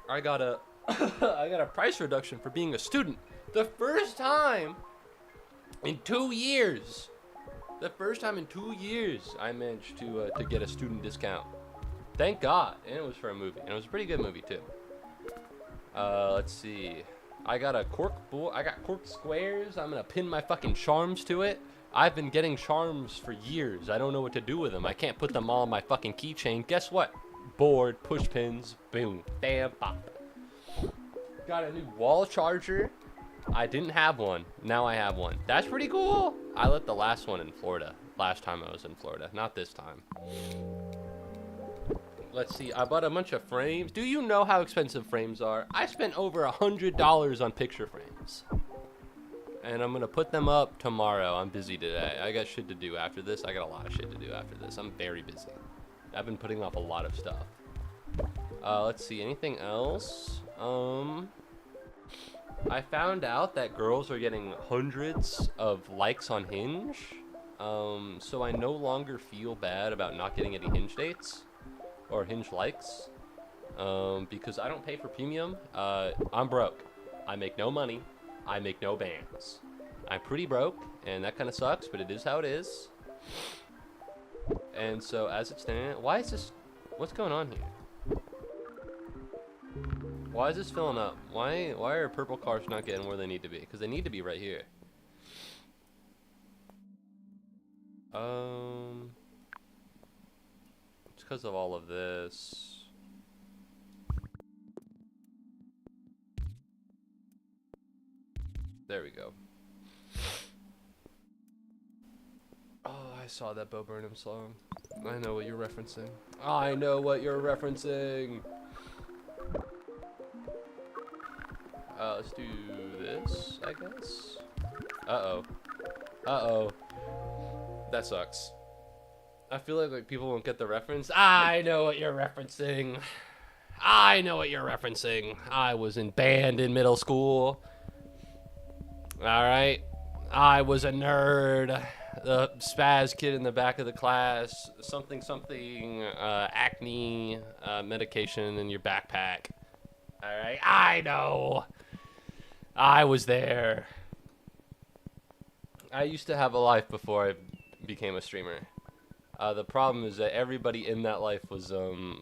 I got a I got a price reduction for being a student. The first time in 2 years. The first time in 2 years I managed to get a student discount. Thank God. And it was for a movie. And it was a pretty good movie too. Let's see. I got a cork squares. I'm gonna pin my fucking charms to it. I've been getting charms for years. I don't know what to do with them. I can't put them all on my fucking keychain. Guess what? Board, push pins, boom, bam, pop. Got a new wall charger. I didn't have one. Now I have one. That's pretty cool. I left the last one in Florida. Last time I was in Florida. Not this time. Let's see. I bought a bunch of frames. Do you know how expensive frames are? I spent over $100 on picture frames. And I'm going to put them up tomorrow. I'm busy today. I got shit to do after this. I got a lot of shit to do after this. I'm very busy. I've been putting off a lot of stuff. Let's see. Anything else? I found out that girls are getting hundreds of likes on Hinge. So I no longer feel bad about not getting any Hinge dates or Hinge likes. Because I don't pay for premium. I'm broke. I make no money. I make no bands. I'm pretty broke, and that kind of sucks, but it is how it is. And so as it stands, why is this, what's going on here? Why is this filling up? Why are purple cars not getting where they need to be? Because they need to be right here. It's because of all of this. There we go. Oh, I saw that Bo Burnham song. I know what you're referencing. I know what you're referencing. Let's do this, I guess. Uh-oh. Uh-oh. That sucks. I feel like people won't get the reference. I know what you're referencing. I know what you're referencing. I was in band in middle school. Alright. I was a nerd. The spaz kid in the back of the class. Something, acne, medication in your backpack. Alright. I know. I was there. I used to have a life before I became a streamer. The problem is that everybody in that life was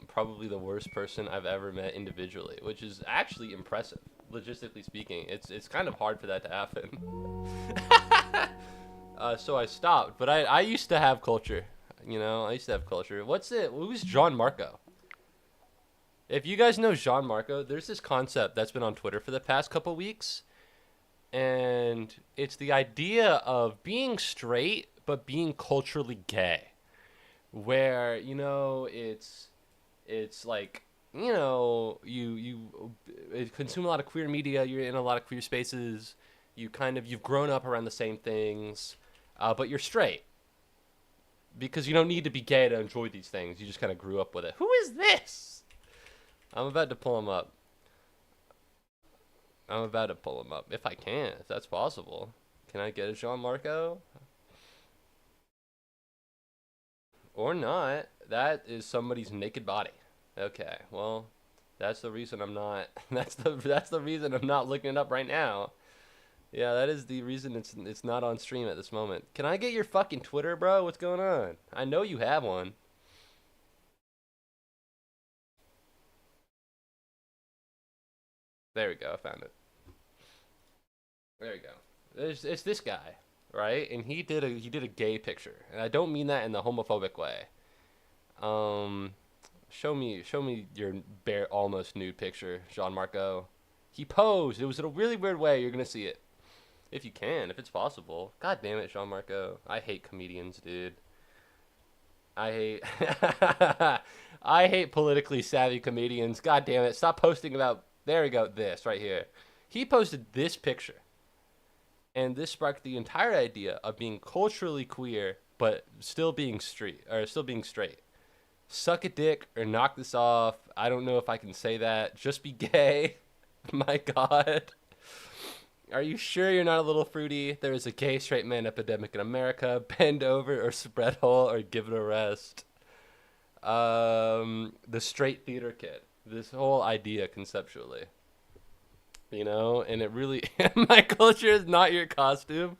probably the worst person I've ever met individually, which is actually impressive, logistically speaking. It's kind of hard for that to happen. So I stopped, but I used to have culture. You know, I used to have culture. Who's John Marco? If you guys know Jean Marco, there's this concept that's been on Twitter for the past couple weeks. And it's the idea of being straight, but being culturally gay. Where, you know, it's like, you know, you consume a lot of queer media, you're in a lot of queer spaces, you've grown up around the same things, but you're straight. Because you don't need to be gay to enjoy these things, you just kind of grew up with it. Who is this? I'm about to pull him up. If I can, if that's possible. Can I get a Jean Marco? Or not. That is somebody's naked body. Okay, well, that's the reason I'm not. That's the reason I'm not looking it up right now. Yeah, that is the reason it's not on stream at this moment. Can I get your fucking Twitter, bro? What's going on? I know you have one. There we go. I found it. There we go. It's this guy, right? And he did a gay picture, and I don't mean that in the homophobic way. Show me your bare, almost nude picture, Jean Marco. He posed. It was in a really weird way. You're gonna see it, if you can, if it's possible. God damn it, Jean Marco. I hate comedians, dude. I hate I hate politically savvy comedians. God damn it. Stop posting about, there we go, this right here. He posted this picture. And this sparked the entire idea of being culturally queer but still being straight. Suck a dick or knock this off. I don't know if I can say that. Just be gay. My God. Are you sure you're not a little fruity? There is a gay straight man epidemic in America. Bend over or spread hole or give it a rest. The straight theater kid. This whole idea conceptually. You know, and it really, my culture is not your costume.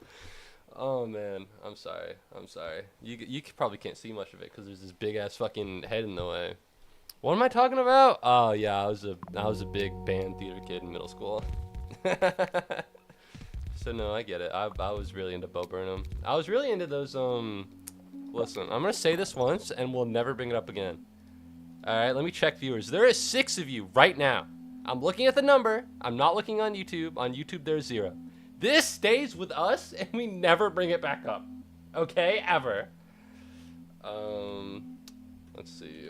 Oh man, I'm sorry. You probably can't see much of it because there's this big ass fucking head in the way. What am I talking about? Oh yeah, I was a big band theater kid in middle school. So no, I get it. I was really into Bo Burnham. I was really into those Listen, I'm gonna say this once and we'll never bring it up again. All right, let me check viewers. There is 6 of you right now. I'm looking at the number. I'm not looking on YouTube. On YouTube, there's 0. This stays with us, and we never bring it back up. Okay? Ever. Let's see.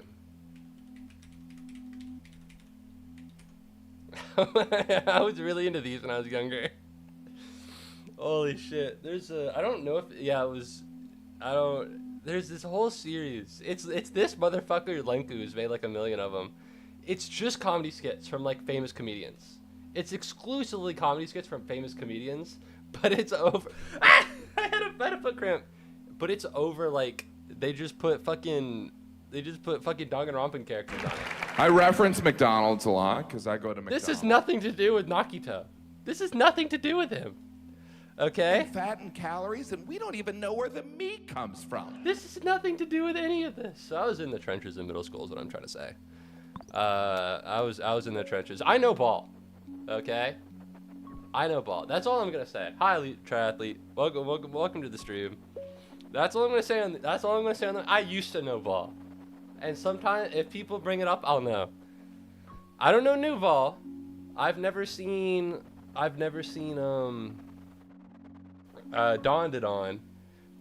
I was really into these when I was younger. Holy shit. There's I don't know if, yeah, it was, there's this whole series. It's this motherfucker Lenku who's made like 1 million of them. It's just comedy skits from like famous comedians. It's exclusively comedy skits from famous comedians, but it's over. I had a foot cramp. But it's over like they just put fucking Danganronpa characters on it. I reference McDonald's a lot because I go to McDonald's. This has nothing to do with Nakito. This has nothing to do with him. Okay? Fat and calories, and we don't even know where the meat comes from. This has nothing to do with any of this. So I was in the trenches in middle school is what I'm trying to say. I was in the trenches. I know ball. Okay? I know ball. That's all I'm gonna say. Hi, elite triathlete. Welcome to the stream. That's all I'm gonna say on I used to know ball. And sometimes if people bring it up, I'll know. I don't know new ball. I've never seen Dawn did on,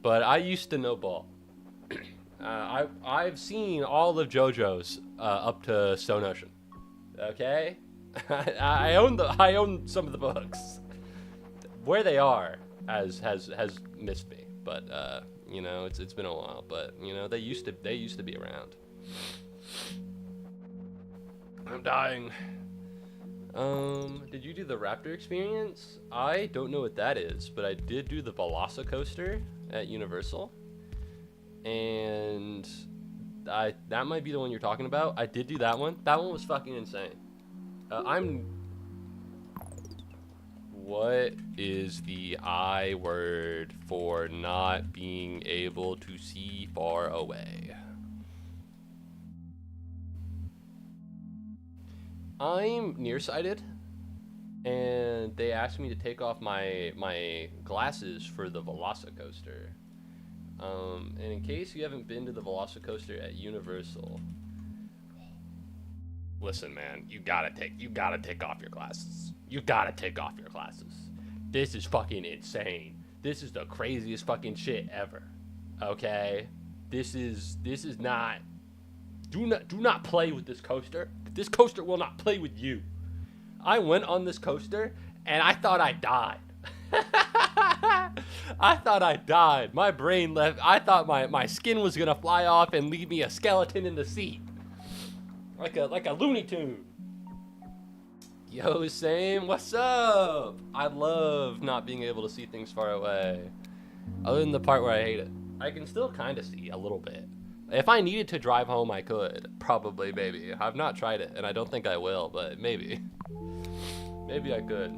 but I used to know ball. I've seen all of JoJo's up to Stone Ocean. Okay? I own some of the books. Where they are has missed me, but you know, it's been a while, but you know, they used to be around. I'm dying. Did you do the Raptor experience? I don't know what that is, but I did do the Velocicoaster at Universal. And that might be the one you're talking about. I did do that one. That one was fucking insane. What is the I word for not being able to see far away? I'm nearsighted, and they asked me to take off my glasses for the Velocicoaster. And in case you haven't been to the Velocicoaster at Universal, listen, man, you gotta take off your glasses. You gotta take off your glasses. This is fucking insane. This is the craziest fucking shit ever. Okay? This is not. Do not play with this coaster. This coaster will not play with you. I went on this coaster and I thought I died. I thought I died. My brain left. I thought my skin was gonna fly off and leave me a skeleton in the seat. Like a Looney Tune. Yo, Same, what's up? I love not being able to see things far away. Other than the part where I hate it. I can still kind of see a little bit. If I needed to drive home, I could. Probably, maybe. I've not tried it, and I don't think I will, but maybe. Maybe I could.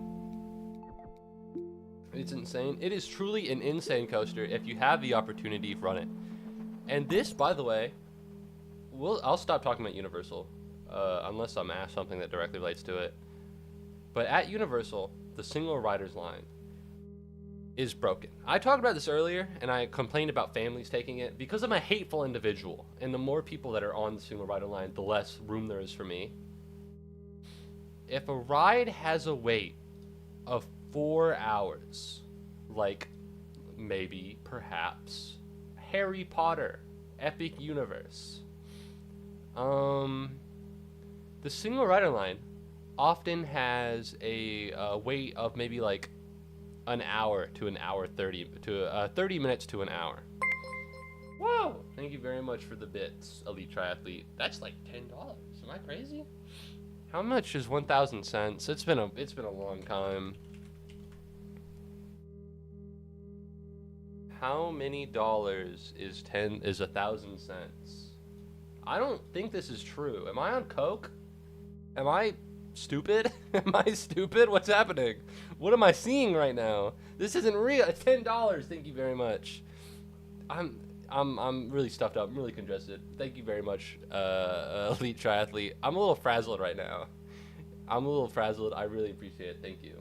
It's insane. It is truly an insane coaster. If you have the opportunity, run it. And this, by the way, I'll stop talking about Universal, unless I'm asked something that directly relates to it. But at Universal, the single riders line is broken. I talked about this earlier, and I complained about families taking it because I'm a hateful individual, and the more people that are on the single rider line, the less room there is for me. If a ride has a wait of 4 hours, like maybe, perhaps, Harry Potter epic universe. The single rider line often has a wait of maybe like an hour to an hour 30 to 30 minutes to an hour. Whoa! Thank you very much for the bits, Elite Triathlete. That's like $10. Am I crazy? How much is 1,000 cents? It's been a long time. How many dollars is 1,000 cents? I don't think this is true. Am I on coke? Am I stupid? Am I stupid? What's happening? What am I seeing right now? This isn't real. It's $10. Thank you very much. I'm really stuffed up. I'm really congested. Thank you very much, Elite Triathlete. I'm a little frazzled right now. I'm a little frazzled. I really appreciate it. Thank you.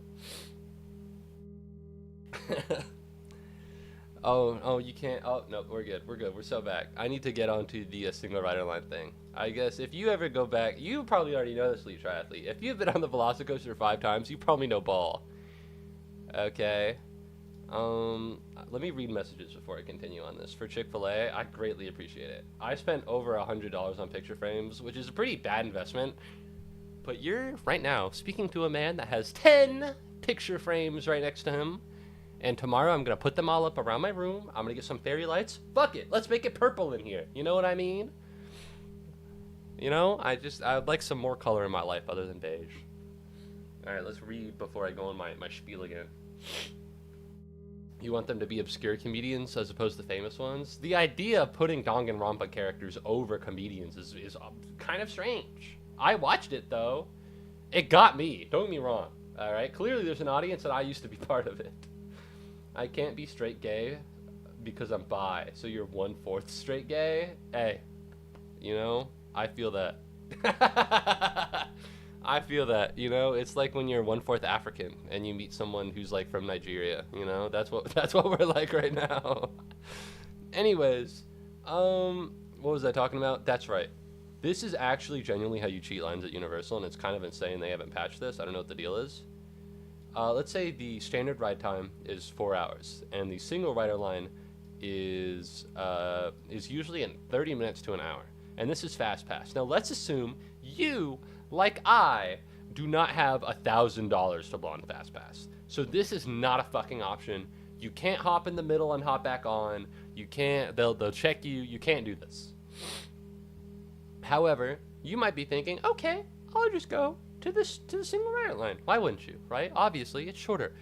Oh, you can't. Oh, no, we're good. We're good. We're so back. I need to get onto the single rider line thing. I guess if you ever go back, you probably already know this, Elite Triathlete. If you've been on the Velocicoaster 5 times, you probably know ball. Okay. Let me read messages before I continue on this. For Chick-fil-A, I greatly appreciate it. I spent over $100 on picture frames, which is a pretty bad investment. But you're, right now, speaking to a man that has 10 picture frames right next to him. And tomorrow I'm going to put them all up around my room. I'm going to get some fairy lights. Fuck it. Let's make it purple in here. You know what I mean? You know, I'd like some more color in my life other than beige. All right, let's read before I go on my spiel again. You want them to be obscure comedians as opposed to famous ones? The idea of putting Danganronpa characters over comedians is kind of strange. I watched it, though. It got me. Don't get me wrong. All right? Clearly, there's an audience that I used to be part of it. I can't be straight gay because I'm bi. So you're 1/4 straight gay? Hey, you know, I feel that. I feel that, you know, it's like when you're 1/4 African and you meet someone who's like from Nigeria, you know, that's what we're like right now. Anyways, what was I talking about? That's right. This is actually genuinely how you cheat lines at Universal, and it's kind of insane they haven't patched this. I don't know what the deal is. Let's say the standard ride time is 4 hours, and the single rider line is usually in 30 minutes to an hour, and this is Fast Pass. Now let's assume you, like I, do not have $1,000 to blow on Fast Pass, so this is not a fucking option. You can't hop in the middle and hop back on. You can't. They'll check you. You can't do this. However, you might be thinking, okay, I'll just go to the single rider line. Why wouldn't you, right? Obviously, it's shorter.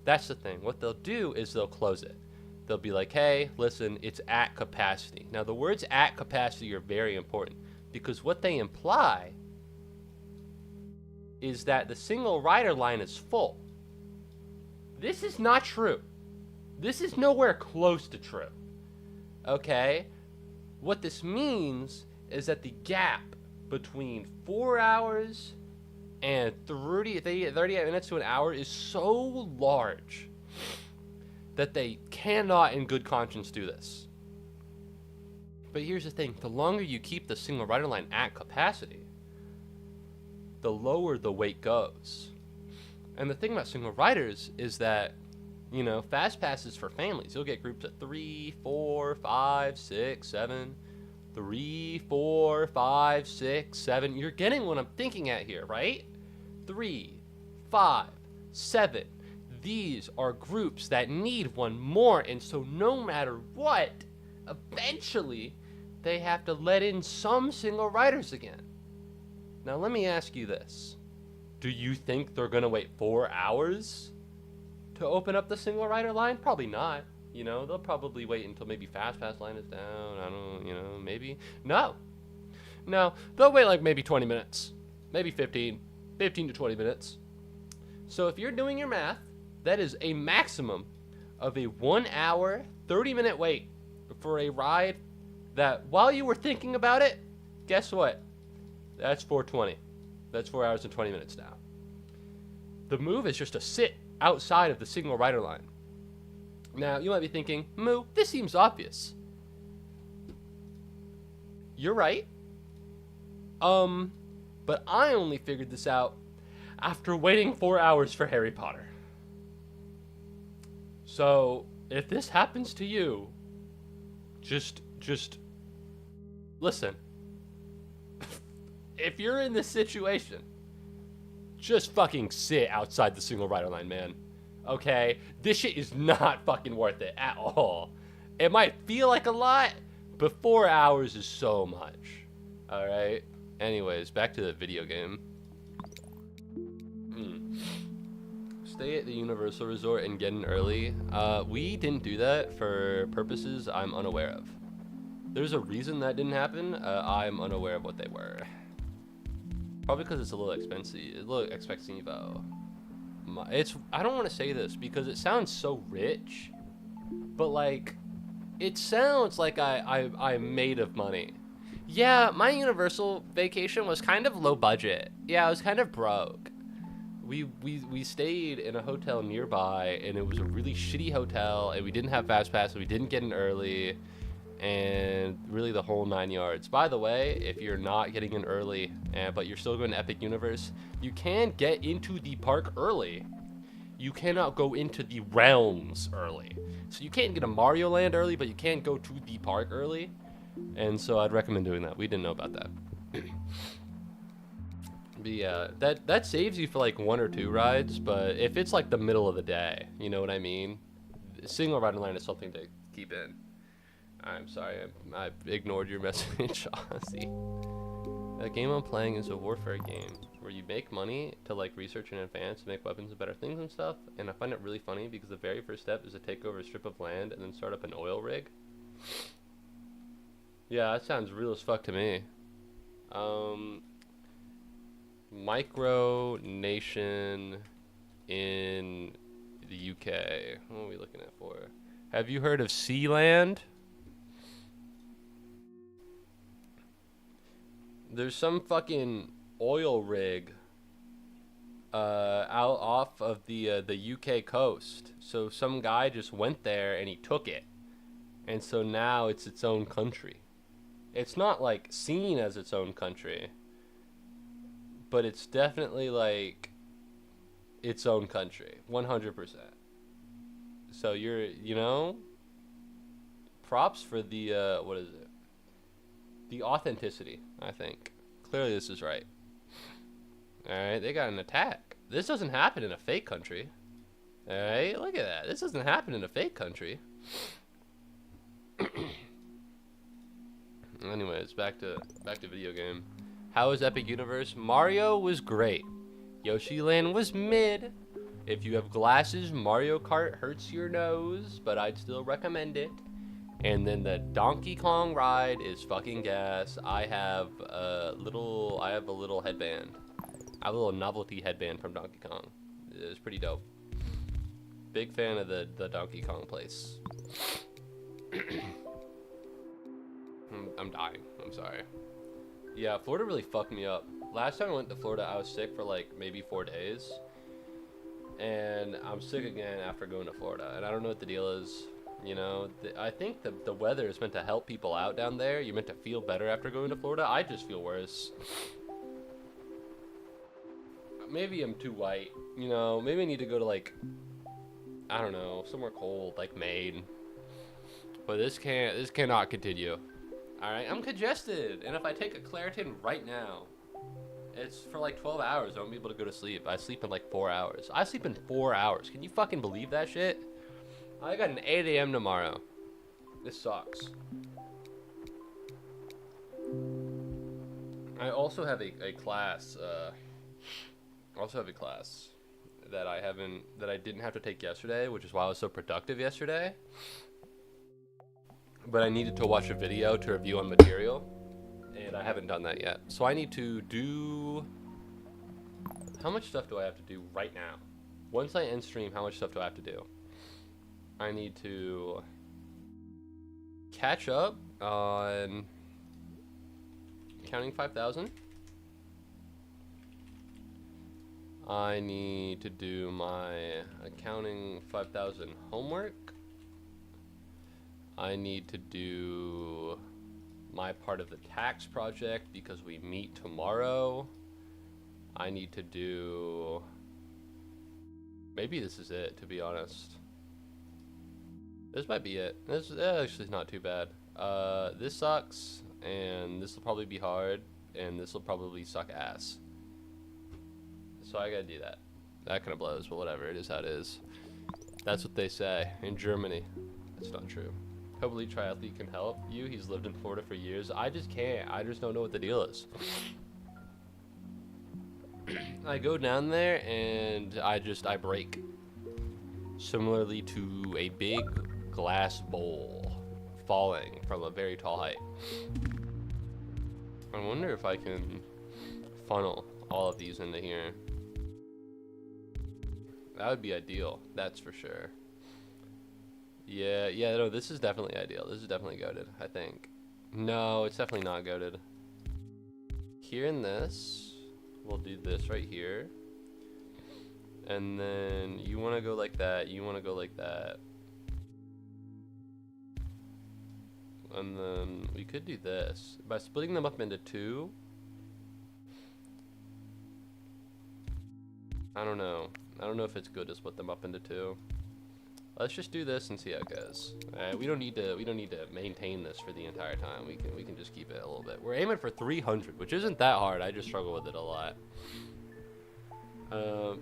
That's the thing. What they'll do is they'll close it. They'll be like, hey, listen, it's at capacity. Now, the words at capacity are very important because what they imply is that the single rider line is full. This is not true. This is nowhere close to true. Okay? What this means is that the gap between 4 hours and 38 minutes to an hour is so large that they cannot in good conscience do this. But here's the thing. The longer you keep the single rider line at capacity, the lower the wait goes. And the thing about single riders is that, you know, Fast Passes for families. You'll get groups of 3, 4, 5, 6, 7. 3, 4, 5, 6, 7. You're getting what I'm thinking at here, right? 3, 5, 7. These are groups that need one more, and so no matter what, eventually they have to let in some single riders again. Now let me ask you this. Do you think they're gonna wait 4 hours to open up the single rider line? Probably not. You know, they'll probably wait until maybe Fast Pass line is down. I don't, you know, maybe. No, they'll wait like maybe 20 minutes, maybe 15 to 20 minutes. So if you're doing your math, that is a maximum of a 1 hour, 30-minute wait for a ride that while you were thinking about it, guess what? That's 420. That's 4 hours and 20 minutes now. The move is just to sit outside of the single rider line. Now, you might be thinking, Moo, this seems obvious. You're right. But I only figured this out after waiting 4 hours for Harry Potter. So, if this happens to you, just listen. If you're in this situation, just fucking sit outside the single rider line, man. Okay? This shit is not fucking worth it at all. It might feel like a lot, but 4 hours is so much. Alright? Anyways, back to the video game. Stay at the Universal Resort and get in early. We didn't do that for purposes I'm unaware of. There's a reason that didn't happen. I'm unaware of what they were. Probably because it's a little expensive. I don't want to say this because it sounds so rich, but like, it sounds like I'm made of money. Yeah, my Universal vacation was kind of low budget. Yeah, I was kind of broke. We stayed in a hotel nearby, and it was a really shitty hotel, and we didn't have fast pass, so we didn't get in early, and really the whole 9 yards. By the way, if you're not getting in early, but you're still going to Epic Universe, you can get into the park early. You cannot go into the realms early. So you can't get a Mario Land early, but you can go to the park early. And so I'd recommend doing that. We didn't know about that. But yeah, that saves you for like 1 or 2 rides, but if it's like the middle of the day, you know what I mean? Single rider line is something to keep in. I'm sorry, I ignored your message, Ozzy. The game I'm playing is a warfare game where you make money to like research in advance to make weapons and better things and stuff, and I find it really funny because the very first step is to take over a strip of land and then start up an oil rig. Yeah, that sounds real as fuck to me. Micro nation in the UK. What are we looking at for? Have you heard of Sealand? There's some fucking oil rig out off of the UK coast. So some guy just went there and he took it. And so now it's its own country. It's not like seen as its own country, but it's definitely like its own country, 100%. So you know, props for the, what is it? The authenticity, I think. Clearly this is right. Alright, they got an attack. This doesn't happen in a fake country. Alright, look at that. This doesn't happen in a fake country. Anyways, back to video game. How was Epic Universe? Mario was great. Yoshi Land was mid. If you have glasses, Mario Kart hurts your nose, but I'd still recommend it. And then the Donkey Kong ride is fucking gas. I have a little headband. I have a little novelty headband from Donkey Kong. It's pretty dope. Big fan of the Donkey Kong place. I'm dying. I'm sorry. Yeah, Florida really fucked me up. Last time I went to Florida, I was sick for like maybe 4 days. And I'm sick again after going to Florida. And I don't know what the deal is. You know, I think the weather is meant to help people out down there. You're meant to feel better after going to Florida. I just feel worse. Maybe I'm too white. You know, maybe I need to go to like, I don't know, somewhere cold like Maine. But this cannot continue. Alright, I'm congested, and if I take a Claritin right now, it's for like 12 hours. I won't be able to go to sleep. I sleep in like 4 hours. I sleep in 4 hours. Can you fucking believe that shit? I got an 8 a.m. tomorrow. This sucks. I also have a class, that I didn't have to take yesterday, which is why I was so productive yesterday. But I needed to watch a video to review on material, and I haven't done that yet. So I need to do... How much stuff do I have to do right now? Once I end stream, how much stuff do I have to do? I need to catch up on Accounting 5000. I need to do my Accounting 5000 homework. I need to do my part of the tax project because we meet tomorrow. I need to do... Maybe this is it, to be honest. This might be it. This actually is not too bad. This sucks, and this will probably be hard, and this will probably suck ass. So I gotta do that. That kind of blows, but whatever. It is how it is. That's what they say in Germany. That's not true. Hopefully Triathlete can help you. He's lived in Florida for years. I just can't. I just don't know what the deal is. I go down there and I break. Similarly to a big glass bowl falling from a very tall height. I wonder if I can funnel all of these into here. That would be ideal, that's for sure. Yeah, no, this is definitely ideal. This is definitely goated, I think. No, it's definitely not goated. Here in this, we'll do this right here. And then you want to go like that, you want to go like that. And then we could do this. By splitting them up into two. I don't know. I don't know if it's good to split them up into two. Let's just do this and see how it goes. We don't need to maintain this for the entire time. We can just keep it a little bit. We're aiming for 300, which isn't that hard. I just struggle with it a lot.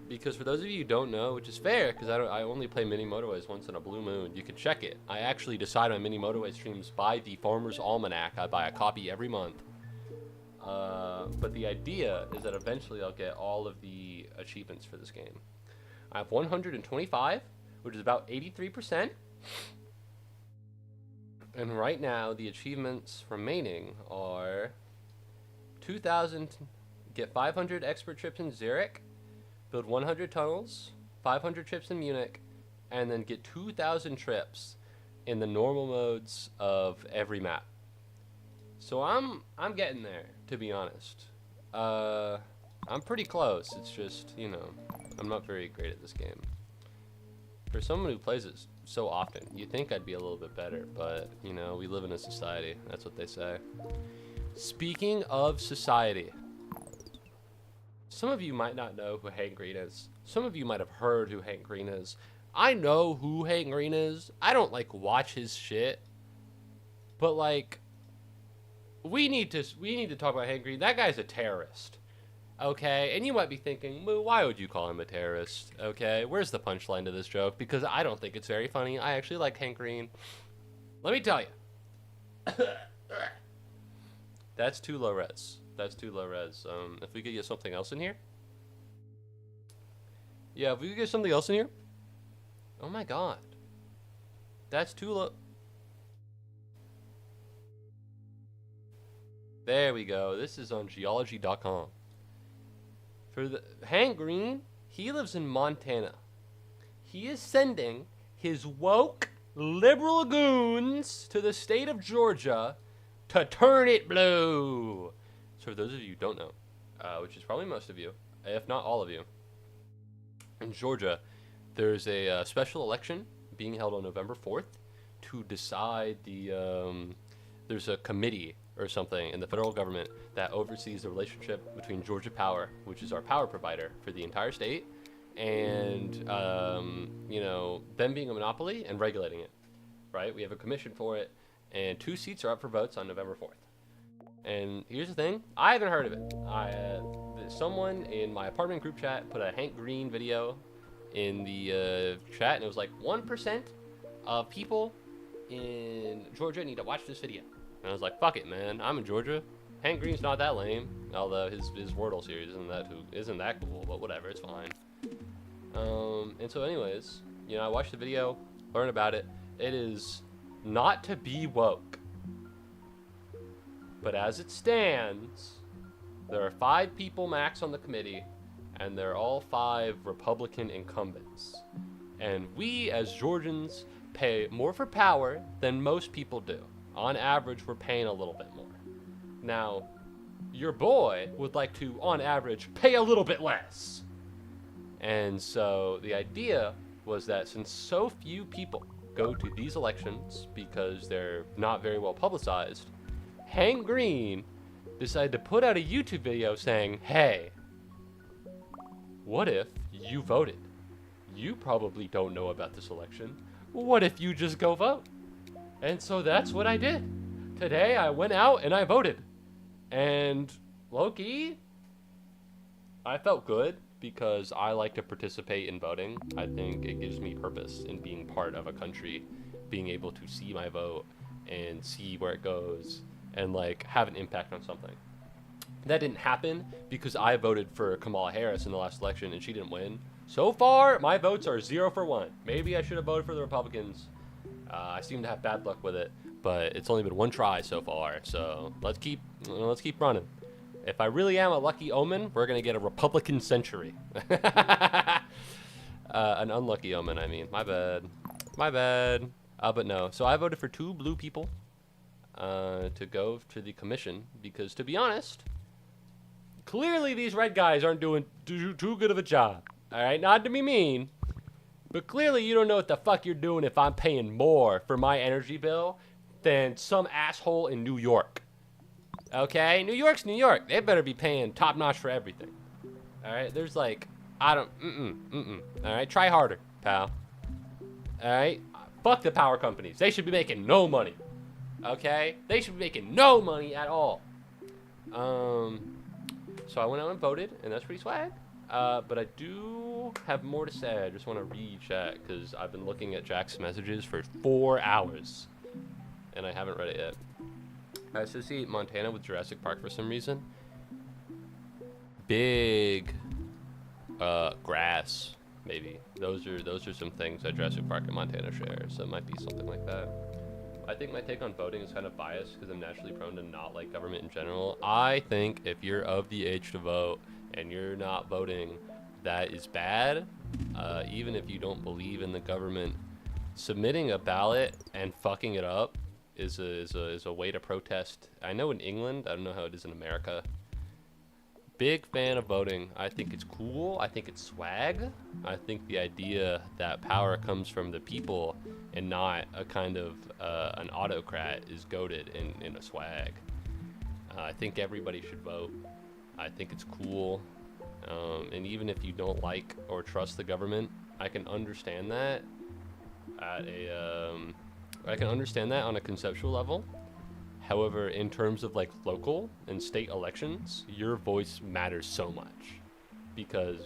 Because for those of you who don't know, which is fair, because I only play mini Motorways once in a blue moon. You can check it. I actually decide on mini Motorway streams by the Farmer's Almanac. I buy a copy every month. But the idea is that eventually I'll get all of the achievements for this game. I have 125, which is about 83%. And right now, the achievements remaining are 2,000, get 500 expert trips in Zurich, build 100 tunnels, 500 trips in Munich, and then get 2,000 trips in the normal modes of every map. So I'm getting there, to be honest. I'm pretty close. It's just, you know, I'm not very great at this game. For someone who plays it so often, you'd think I'd be a little bit better, but, you know, we live in a society. That's what they say. Speaking of society, some of you might not know who Hank Green is. Some of you might have heard who Hank Green is. I know who Hank Green is. I don't, like, watch his shit. But, like, we need to talk about Hank Green. That guy's a terrorist. Okay, and you might be thinking, well, why would you call him a terrorist? Okay, where's the punchline to this joke? Because I don't think it's very funny. I actually like Hank Green. Let me tell you. That's too low res. That's too low res. If we could get something else in here. Yeah, if we could get something else in here. Oh my god. That's too low. There we go. This is on geology.com. For the Hank Green, he lives in Montana. He is sending his woke liberal goons to the state of Georgia to turn it blue. So for those of you who don't know, which is probably most of you, if not all of you, in Georgia, there's a special election being held on November 4th to decide there's a committee or something in the federal government that oversees the relationship between Georgia Power, which is our power provider for the entire state, and you know, them being a monopoly and regulating it, right? We have a commission for it, and 2 seats are up for votes on November 4th. And here's the thing, I haven't heard of it. Someone in my apartment group chat put a Hank Green video in the chat, and it was like 1% of people in Georgia need to watch this video. And I was like, fuck it, man. I'm in Georgia. Hank Green's not that lame. Although his Wordle series isn't that cool, but whatever, it's fine. And so anyways, you know, I watched the video, learned about it. It is not to be woke. But as it stands, there are 5 people max on the committee, and they're all 5 Republican incumbents. And we, as Georgians, pay more for power than most people do. On average, we're paying a little bit more. Now, your boy would like to, on average, pay a little bit less. And so the idea was that since so few people go to these elections because they're not very well publicized, Hank Green decided to put out a YouTube video saying, hey, what if you voted? You probably don't know about this election. What if you just go vote? And so that's what I did. today I went out and I voted. And low-key, I felt good because I like to participate in voting. I think it gives me purpose in being part of a country, being able to see my vote and see where it goes and like have an impact on something. That didn't happen because I voted for Kamala Harris in the last election and she didn't win. So far, my votes are 0 for 1. Maybe I should have voted for the Republicans. I seem to have bad luck with it, but it's only been one try so far. So let's keep running. If I really am a lucky omen, we're gonna get a Republican century. An unlucky omen, I mean. My bad. But no. So I voted for 2 blue people to go to the commission because, to be honest, clearly these red guys aren't doing too good of a job. All right, not to be mean, but clearly you don't know what the fuck you're doing if I'm paying more for my energy bill than some asshole in New York. Okay? New York's New York. They better be paying top notch for everything. All right? There's like, All right? Try harder, pal. All right? Fuck the power companies. They should be making no money. Okay? They should be making no money at all. So I went out and voted, and that's pretty swag. But I do have more to say. I just want to read chat because I've been looking at Jack's messages for 4 hours, and I haven't read it yet. I associate Montana with Jurassic Park for some reason. Big grass, maybe. Those are some things that Jurassic Park and Montana share, so it might be something like that. I think my take on voting is kind of biased because I'm naturally prone to not like government in general. I think if you're of the age to vote and you're not voting, that is bad. Even if you don't believe in the government, submitting a ballot and fucking it up is a way to protest. I know in England, I don't know how it is in America. Big fan of voting. I think it's cool. I think it's swag. I think the idea that power comes from the people and not a kind of an autocrat is goated in a swag. I think everybody should vote. I think it's cool. And even if you don't like or trust the government, I can understand that I can understand that on a conceptual level. However, in terms of like local and state elections, your voice matters so much because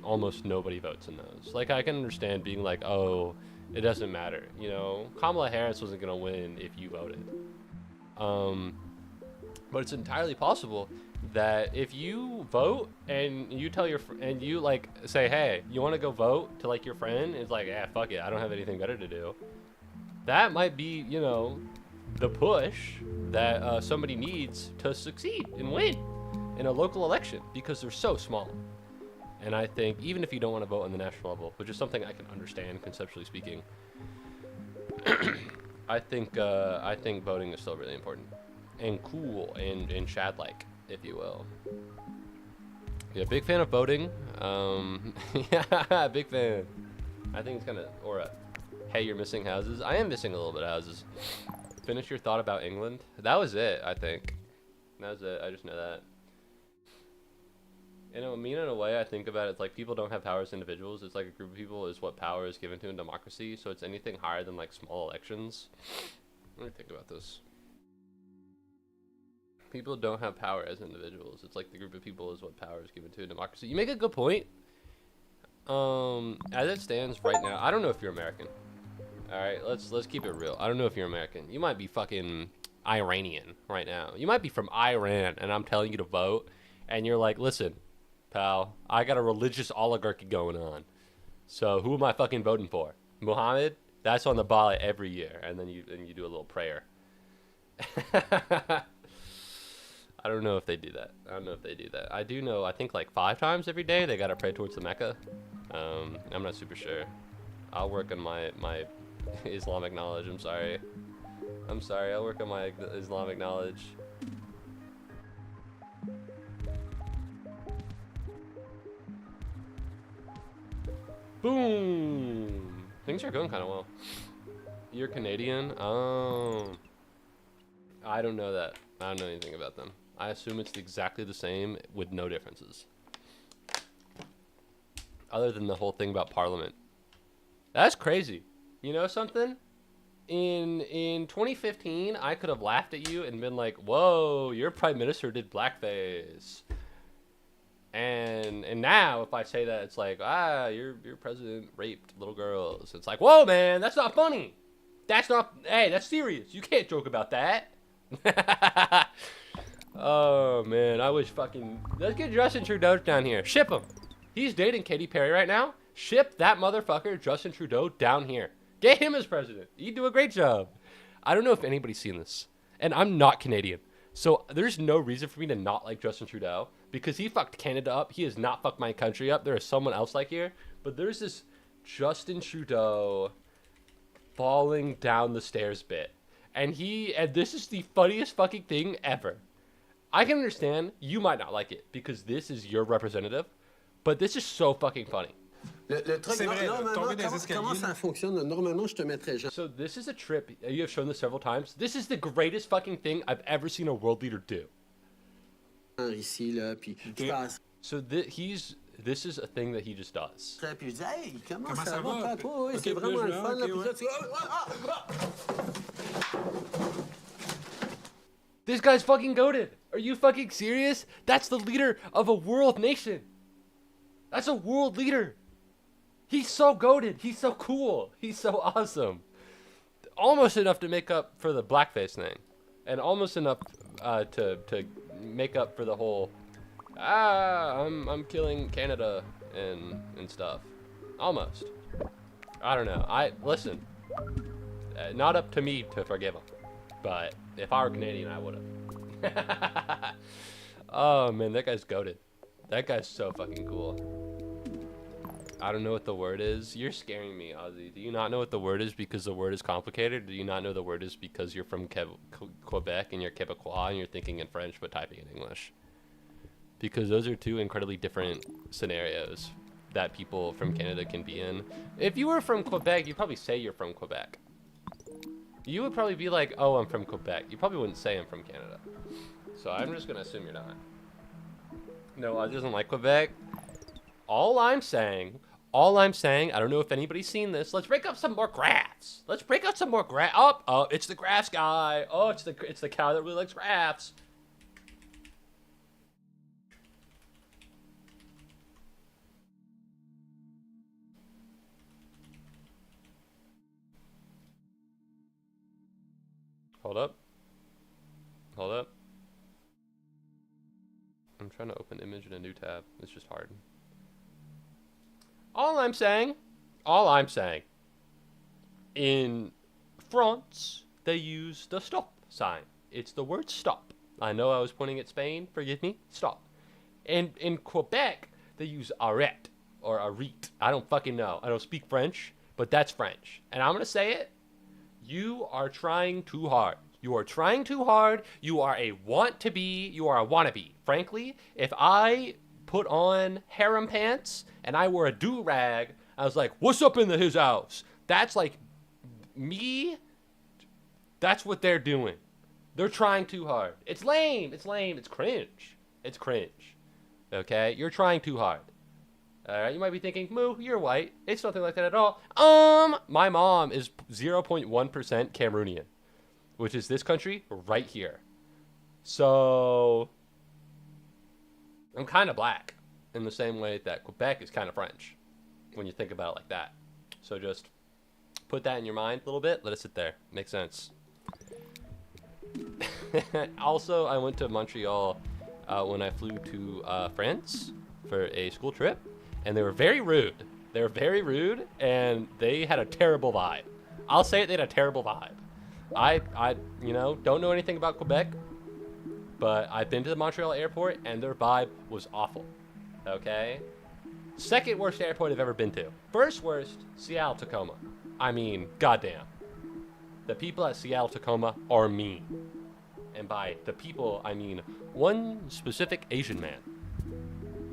almost nobody votes in those. Like, I can understand being like, oh, it doesn't matter. You know, Kamala Harris wasn't going to win if you voted. But it's entirely possible that if you vote and you tell and you like say, hey, you want to go vote to like your friend, it's like, yeah, fuck it, I don't have anything better to do. That might be, you know, the push that somebody needs to succeed and win in a local election because they're so small. And I think even if you don't want to vote on the national level, which is something I can understand conceptually speaking, I think voting is still really important and cool and Chad-like, if you will. Yeah, big fan of voting. Yeah, big fan. I think it's kind of aura. Hey, you're missing houses. I am missing a little bit of houses. Finish your thought about England. That was it, I think. That was it. I just know that. You know, I mean, in a way, I think about it, it's like people don't have power as individuals. It's like a group of people is what power is given to in democracy. So it's anything higher than like small elections. Let me think about this. People don't have power as individuals. It's like the group of people is what power is given to in democracy. You make a good point. As it stands right now, I don't know if you're American. All right, let's keep it real. I don't know if you're American. You might be fucking Iranian right now. You might be from Iran, and I'm telling you to vote, and you're like, listen, pal, I got a religious oligarchy going on. So who am I fucking voting for? Muhammad? That's on the ballot every year, and then you do a little prayer. I don't know if they do that. I do know, I think like 5 times every day they gotta pray towards the Mecca. I'm not super sure. I'll work on my Islamic knowledge. I'm sorry. I'll work on my Islamic knowledge. Boom! Things are going kind of well. You're Canadian? Oh. I don't know that. I don't know anything about them. I assume it's exactly the same with no differences. Other than the whole thing about Parliament. That's crazy. You know something? in 2015, I could have laughed at you and been like, "Whoa, your prime minister did blackface." And now, if I say that, it's like, your president raped little girls. It's like, whoa, man, that's not funny. That's not. Hey, that's serious. You can't joke about that. Oh man, I wish fucking. Let's get Justin Trudeau down here. Ship him. He's dating Katy Perry right now. Ship that motherfucker, Justin Trudeau, down here. Get him as president. He'd do a great job. I don't know if anybody's seen this, and I'm not Canadian, so there's no reason for me to not like Justin Trudeau. Because he fucked Canada up. He has not fucked my country up. There is someone else like here. But there's this Justin Trudeau falling down the stairs bit. And this is the funniest fucking thing ever. I can understand you might not like it because this is your representative. But this is so fucking funny. Le truc, comment ça fonctionne? Normalement, je te mettrais... So this is a trip. You have shown this several times. This is the greatest fucking thing I've ever seen a world leader do. Ici, là, puis je passe. So this is a thing that he just does. Puis je dis, hey, comment ça va? Toi, oui, c'est vraiment le fun. Là, puis là, tu... This guy's fucking goated. Are you fucking serious? That's the leader of a world nation. That's a world leader. He's so goated. He's so cool. He's so awesome. Almost enough to make up for the blackface thing. And almost enough to make up for the whole I'm killing Canada and stuff. Almost. I don't know. Listen. Not up to me to forgive him. But if I were Canadian, I would have. Oh man, that guy's goated. That guy's so fucking cool. I don't know what the word is. You're scaring me, Ozzy. Do you not know what the word is because the word is complicated? Do you not know the word is because you're from Quebec and you're Quebecois and you're thinking in French but typing in English? Because those are two incredibly different scenarios that people from Canada can be in. If you were from Quebec, you'd probably say you're from Quebec. You would probably be like, oh, I'm from Quebec. You probably wouldn't say I'm from Canada. So I'm just going to assume you're not. No, Ozzy doesn't like Quebec. All I'm saying, I don't know if anybody's seen this. Let's break up some more graphs. Let's break up some more graphs. Oh, it's the graphs guy. Oh, it's the cow that really likes graphs. Hold up. I'm trying to open image in a new tab. It's just hard. All I'm saying, in France, they use the stop sign. It's the word stop. I know I was pointing at Spain. Forgive me. Stop. And in Quebec, they use arrête or arrête. I don't fucking know. I don't speak French, but that's French. And I'm going to say it. You are trying too hard. You are trying too hard. You are a want-to-be. You are a wannabe. Frankly, if I put on harem pants and I wore a do-rag, I was like, what's up in his house? That's like me. That's what they're doing. They're trying too hard. It's lame. It's lame. It's cringe. It's cringe. Okay? You're trying too hard. Alright, you might be thinking, Moo, you're white. It's nothing like that at all. My mom is 0.1% Cameroonian, which is this country right here. So, I'm kind of black in the same way that Quebec is kind of French when you think about it like that. So just put that in your mind a little bit. Let it sit there. Makes sense. Also, I went to Montreal when I flew to France for a school trip. And they were very rude. They were very rude, and they had a terrible vibe. I'll say it, they had a terrible vibe. I don't know anything about Quebec, but I've been to the Montreal airport, and their vibe was awful. Okay? Second worst airport I've ever been to. First worst, Seattle-Tacoma. I mean, goddamn. The people at Seattle-Tacoma are mean. And by the people, I mean one specific Asian man.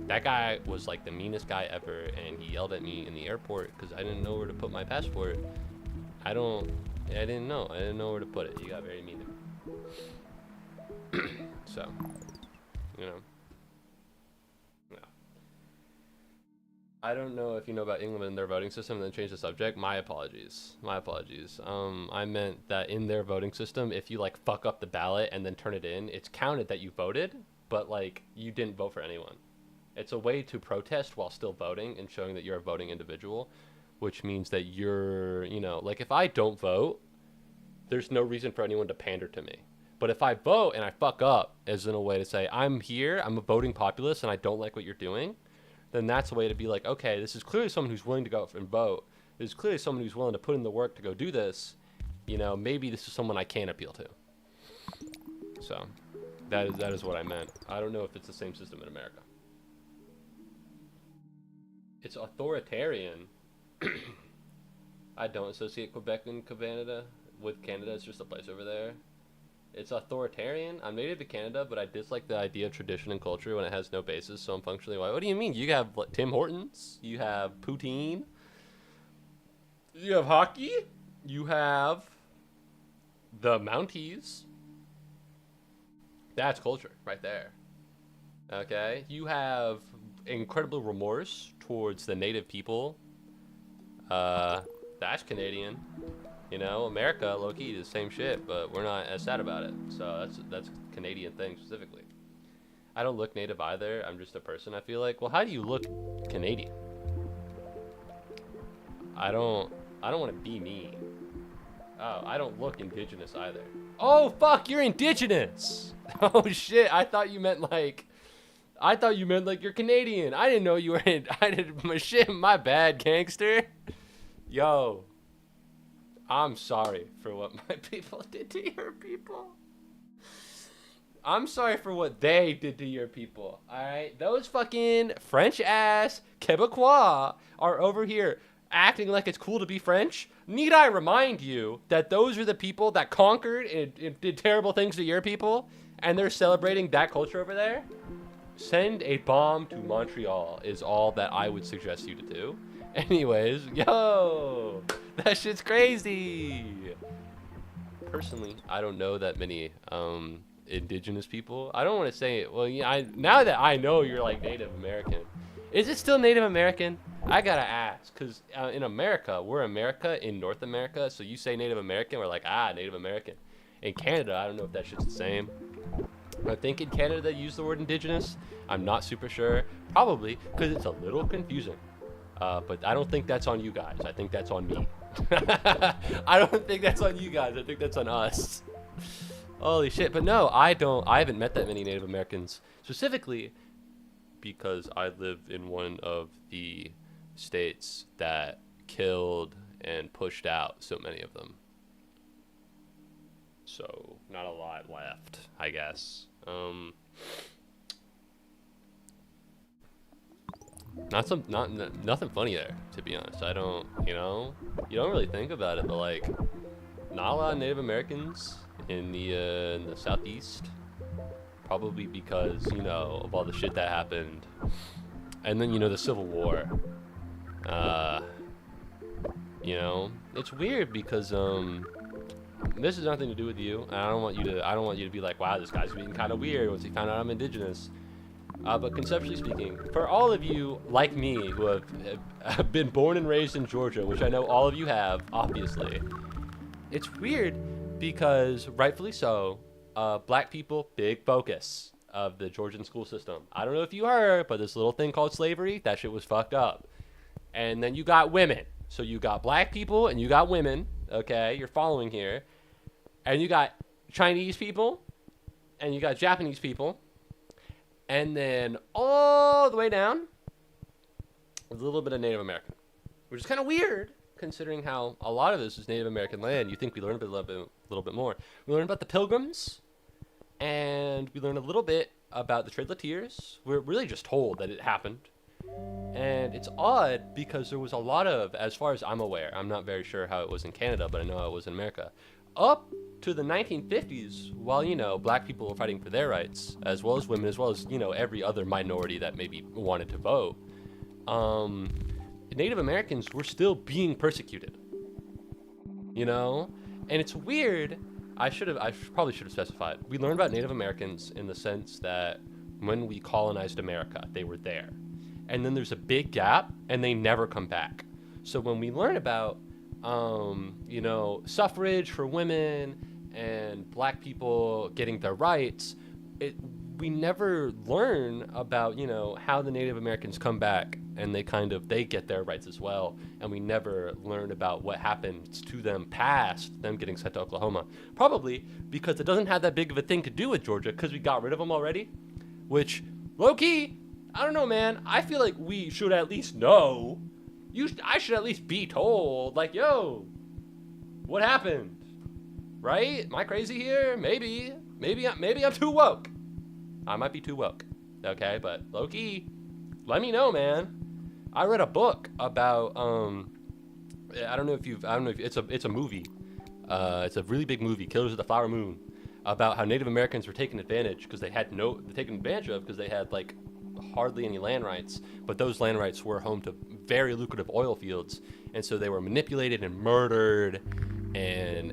That guy was like the meanest guy ever, and he yelled at me in the airport because I didn't know where to put my passport. I didn't know where to put it. He got very mean to me. So, you know. I don't know if you know about England and their voting system and then change the subject. My apologies. My apologies. I meant that in their voting system, if you like fuck up the ballot and then turn it in, it's counted that you voted, but like you didn't vote for anyone. It's a way to protest while still voting and showing that you're a voting individual, which means that you're, you know, like if I don't vote, there's no reason for anyone to pander to me. But if I vote and I fuck up as in a way to say, I'm here, I'm a voting populace and I don't like what you're doing, then that's a way to be like, okay, this is clearly someone who's willing to go out and vote. This is clearly someone who's willing to put in the work to go do this. You know, maybe this is someone I can appeal to. So that is what I meant. I don't know if it's the same system in America. It's authoritarian. I don't associate Quebec and Canada with Canada. It's just a place over there. It's authoritarian. I'm native to Canada, but I dislike the idea of tradition and culture when it has no basis, so I'm functionally white. What do you mean? You have like, Tim Hortons. You have poutine. You have hockey. You have the Mounties. That's culture right there. Okay? You have incredible remorse towards the native people. That's Canadian. You know, America, low-key, the same shit, but we're not as sad about it. So that's a Canadian thing specifically. I don't look native either. I'm just a person, I feel like. Well, how do you look Canadian? I don't want to be me. Oh, I don't look indigenous either. Oh, fuck, you're indigenous! Oh, shit, I thought you meant like you're Canadian. I didn't know you were my bad, gangster. Yo. I'm sorry for what my people did to your people. I'm sorry for what they did to your people. Alright? Those fucking French-ass Quebecois are over here acting like it's cool to be French. Need I remind you that those are the people that conquered and did terrible things to your people, and they're celebrating that culture over there? Send a bomb to Montreal is all that I would suggest you to do. Anyways, yo, that shit's crazy. Personally, I don't know that many indigenous people. I don't want to say it. Well, yeah, now that I know you're like Native American, is it still Native American? I gotta ask, because in America, we're America in North America, so you say Native American, we're like, Native American. In Canada, I don't know if that shit's the same. I think in Canada they use the word indigenous. I'm not super sure. Probably, because it's a little confusing. But I don't think that's on you guys. I think that's on me. I don't think that's on you guys. I think that's on us. Holy shit. But no, I haven't met that many Native Americans. Specifically because I live in one of the states that killed and pushed out so many of them. So, not a lot left, I guess. Nothing funny there, to be honest. I don't, you don't really think about it, but like, not a lot of Native Americans in the Southeast, probably because, of all the shit that happened, and then, the Civil War. It's weird because, this has nothing to do with you, and I don't want you to be like, wow, this guy's being kind of weird once he found out I'm indigenous. But conceptually speaking, for all of you like me who have been born and raised in Georgia, which I know all of you have, obviously, it's weird because, rightfully so, black people, big focus of the Georgian school system. I don't know if you heard, but this little thing called slavery, that shit was fucked up. And then you got women. So you got black people and you got women, okay? You're following here. And you got Chinese people and you got Japanese people. And then all the way down, a little bit of Native American, which is kind of weird considering how a lot of this is Native American land. You think we learned a little bit more. We learned about the Pilgrims, and we learned a little bit about the Trailblazeers. We're really just told that it happened. And it's odd because there was a lot of, as far as I'm aware, I'm not very sure how it was in Canada, but I know how it was in America, up to the 1950s, while, black people were fighting for their rights, as well as women, as well as, every other minority that maybe wanted to vote, Native Americans were still being persecuted, and it's weird. I probably should have specified. We learned about Native Americans in the sense that when we colonized America, they were there. and then there's a big gap, and they never come back. So when we learn about, you know, suffrage for women and black people getting their rights, we never learn about, you know, how the Native Americans come back and they get their rights as well. And we never learn about what happens to them past them getting sent to Oklahoma. Probably because it doesn't have that big of a thing to do with Georgia because we got rid of them already, which low-key, I don't know, man. I feel like we should at least know. I should at least be told, like, yo, what happened? Right? Am I crazy here? Maybe I'm too woke. I might be too woke. Okay, but low-key, let me know, man. I read a book about I don't know if it's a movie. It's a really big movie, Killers of the Flower Moon, about how Native Americans were taken advantage because they had like hardly any land rights, but those land rights were home to very lucrative oil fields, and so they were manipulated and murdered, and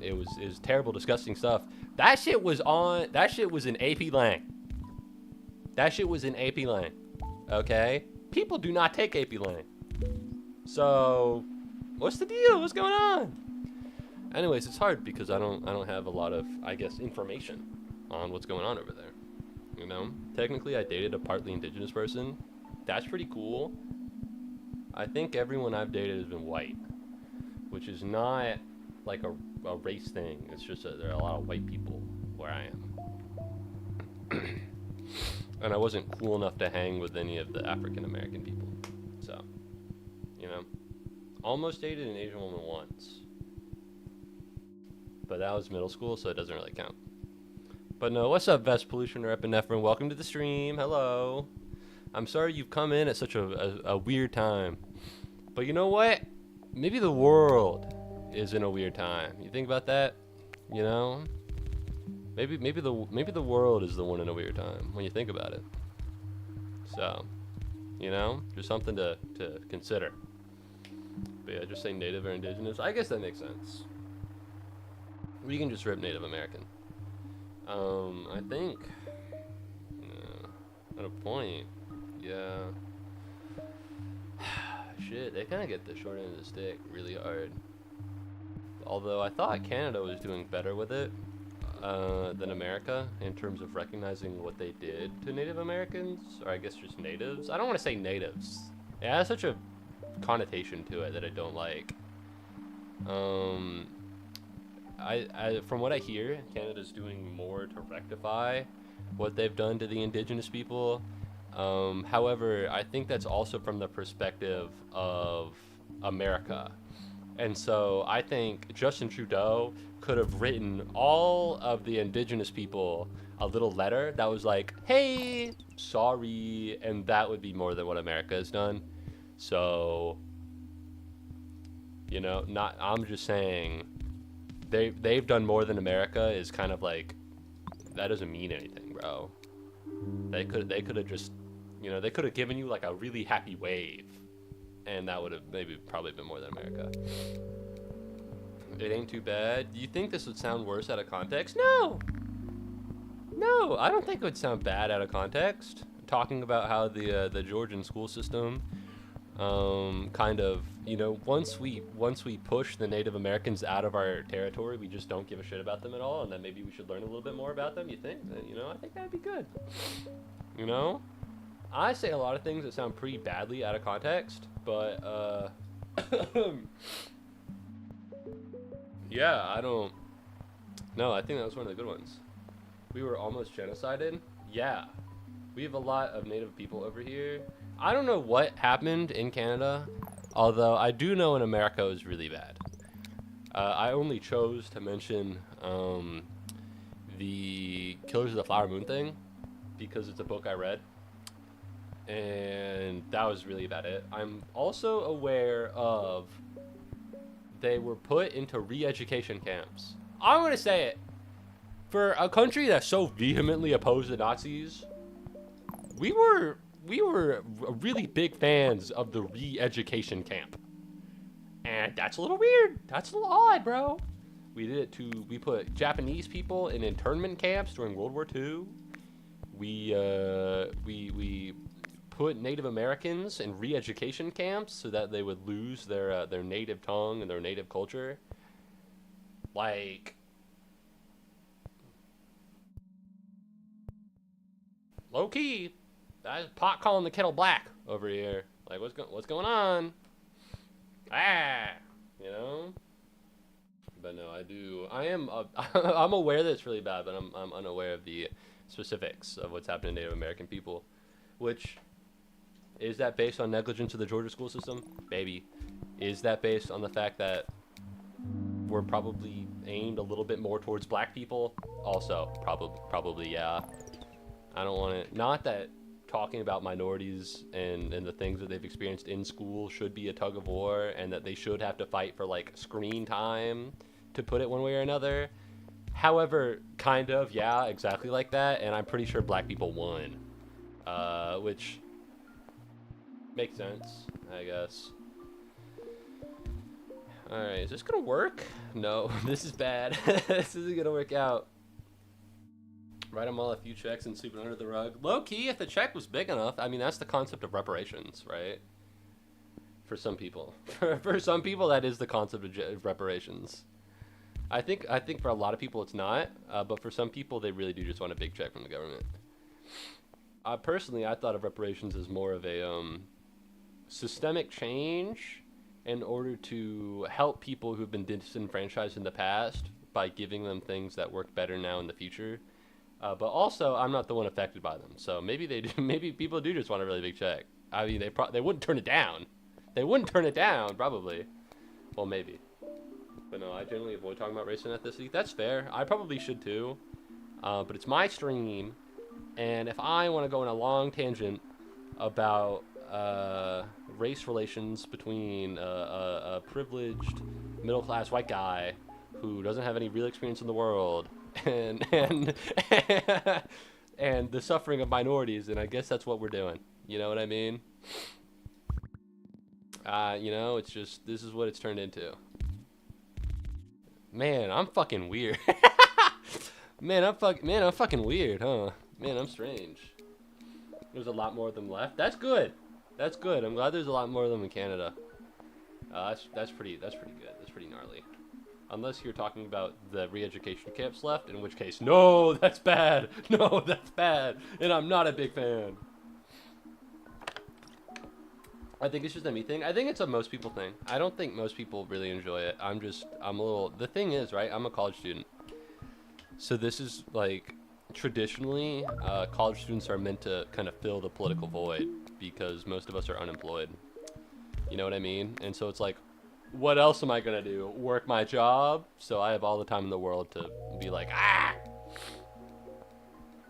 it was terrible, disgusting stuff. That shit was in AP Lang. That shit was in AP Lang. Okay? People do not take AP Lang. So, what's the deal? What's going on? Anyways, it's hard because I don't have a lot of, I guess, information on what's going on over there. You know? Technically, I dated a partly indigenous person. That's pretty cool. I think everyone I've dated has been white, which is not like a race thing. It's just there are a lot of white people where I am. And I wasn't cool enough to hang with any of the African American people. So, you know, almost dated an Asian woman once. But that was middle school, so it doesn't really count. But no, what's up, Vest Pollution or Epinephrine? Welcome to the stream. Hello. I'm sorry you've come in at such a weird time. But you know what? Maybe the world is in a weird time. You think about that? You know? Maybe the world is the one in a weird time when you think about it. So, you know, just something to consider. But yeah, just say Native or Indigenous. I guess that makes sense. We can just rip Native American. I think at a point, yeah. Shit, they kind of get the short end of the stick really hard. Although I thought Canada was doing better with it than America in terms of recognizing what they did to Native Americans, or I guess just natives. I don't want to say natives. It has such a connotation to it that I don't like. I from what I hear, Canada's doing more to rectify what they've done to the indigenous people. However, I think that's also from the perspective of America. And so I think Justin Trudeau could have written all of the indigenous people a little letter that was like, hey, sorry, and that would be more than what America has done. So, you know, I'm just saying they've done more than America is kind of like, that doesn't mean anything, bro. They could have just, you know, they could have given you like a really happy wave, and that would have maybe probably been more than America. It ain't too bad. Do you think this would sound worse out of context? No, I don't think it would sound bad out of context. Talking about how the Georgian school system, kind of, you know, once we push the Native Americans out of our territory, we just don't give a shit about them at all, and then maybe we should learn a little bit more about them. You think? You know, I think that'd be good. You know, I say a lot of things that sound pretty badly out of context, but yeah, I think that was one of the good ones. We were almost genocided. Yeah, we have a lot of Native people over here. I don't know what happened in Canada, although I do know in America it was really bad. I only chose to mention the Killers of the Flower Moon thing because it's a book I read, and that was really about it. I'm also aware of they were put into re-education camps. I'm going to say it. For a country that's so vehemently opposed to Nazis, we were really big fans of the re-education camp. And that's a little weird. That's a little odd, bro. We put Japanese people in internment camps during World War II. We put Native Americans in re-education camps so that they would lose their native tongue and their native culture. Like, low key, that's pot calling the kettle black over here. Like, what's going on? Ah, you know. But no, I'm aware that it's really bad, but I'm unaware of the specifics of what's happening to Native American people. Which, is that based on negligence of the Georgia school system? Maybe. Is that based on the fact that we're probably aimed a little bit more towards black people? Also, probably, yeah. I don't want to, not that talking about minorities and the things that they've experienced in school should be a tug of war, and that they should have to fight for, like, screen time, to put it one way or another. However, kind of, yeah, exactly like that, and I'm pretty sure black people won. Which makes sense, I guess. Alright, is this gonna work? No, this is bad. This isn't gonna work out. Write them all a few checks and sweep it under the rug. Low key, if the check was big enough, I mean, that's the concept of reparations, right? For some people. For some people, that is the concept of reparations. I think for a lot of people it's not, but for some people, they really do just want a big check from the government. Personally, I thought of reparations as more of a systemic change in order to help people who've been disenfranchised in the past by giving them things that work better now in the future. But also, I'm not the one affected by them, so maybe they do. Maybe people do just want a really big check. I mean, they wouldn't turn it down. They wouldn't turn it down, probably. Well, maybe. But no, I generally avoid talking about race and ethnicity. That's fair. I probably should too. But it's my stream, and if I want to go on a long tangent about race relations between a privileged middle-class white guy who doesn't have any real experience in the world and and the suffering of minorities, and I guess that's what we're doing. You know what I mean? You know, it's just, this is what it's turned into. Man, I'm fucking weird. Man, I'm fucking weird, huh? Man, I'm strange. There's a lot more of them left. That's good. That's good. I'm glad there's a lot more of them in Canada. That's pretty good. That's pretty gnarly. Unless you're talking about the re-education camps left, in which case, no, that's bad. No, that's bad. And I'm not a big fan. I think it's just a me thing. I think it's a most people thing. I don't think most people really enjoy it. I'm a little, the thing is, right, I'm a college student. So this is like, traditionally, college students are meant to kind of fill the political void because most of us are unemployed. You know what I mean? And so it's like, what else am I gonna do? Work my job? So I have all the time in the world to be like, ah!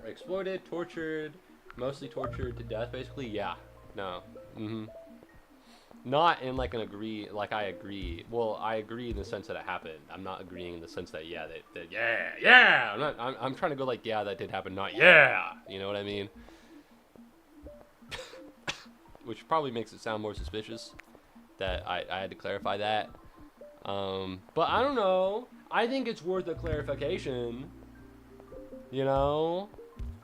Exploited, tortured, mostly tortured to death, basically? Yeah. No. Mm-hmm. Not in like I agree. Well, I agree in the sense that it happened. I'm not agreeing in the sense that, yeah, yeah! I'm trying to go like, yeah, that did happen, not yeah! You know what I mean? Which probably makes it sound more suspicious that I had to clarify that. But I don't know. I think it's worth a clarification. You know?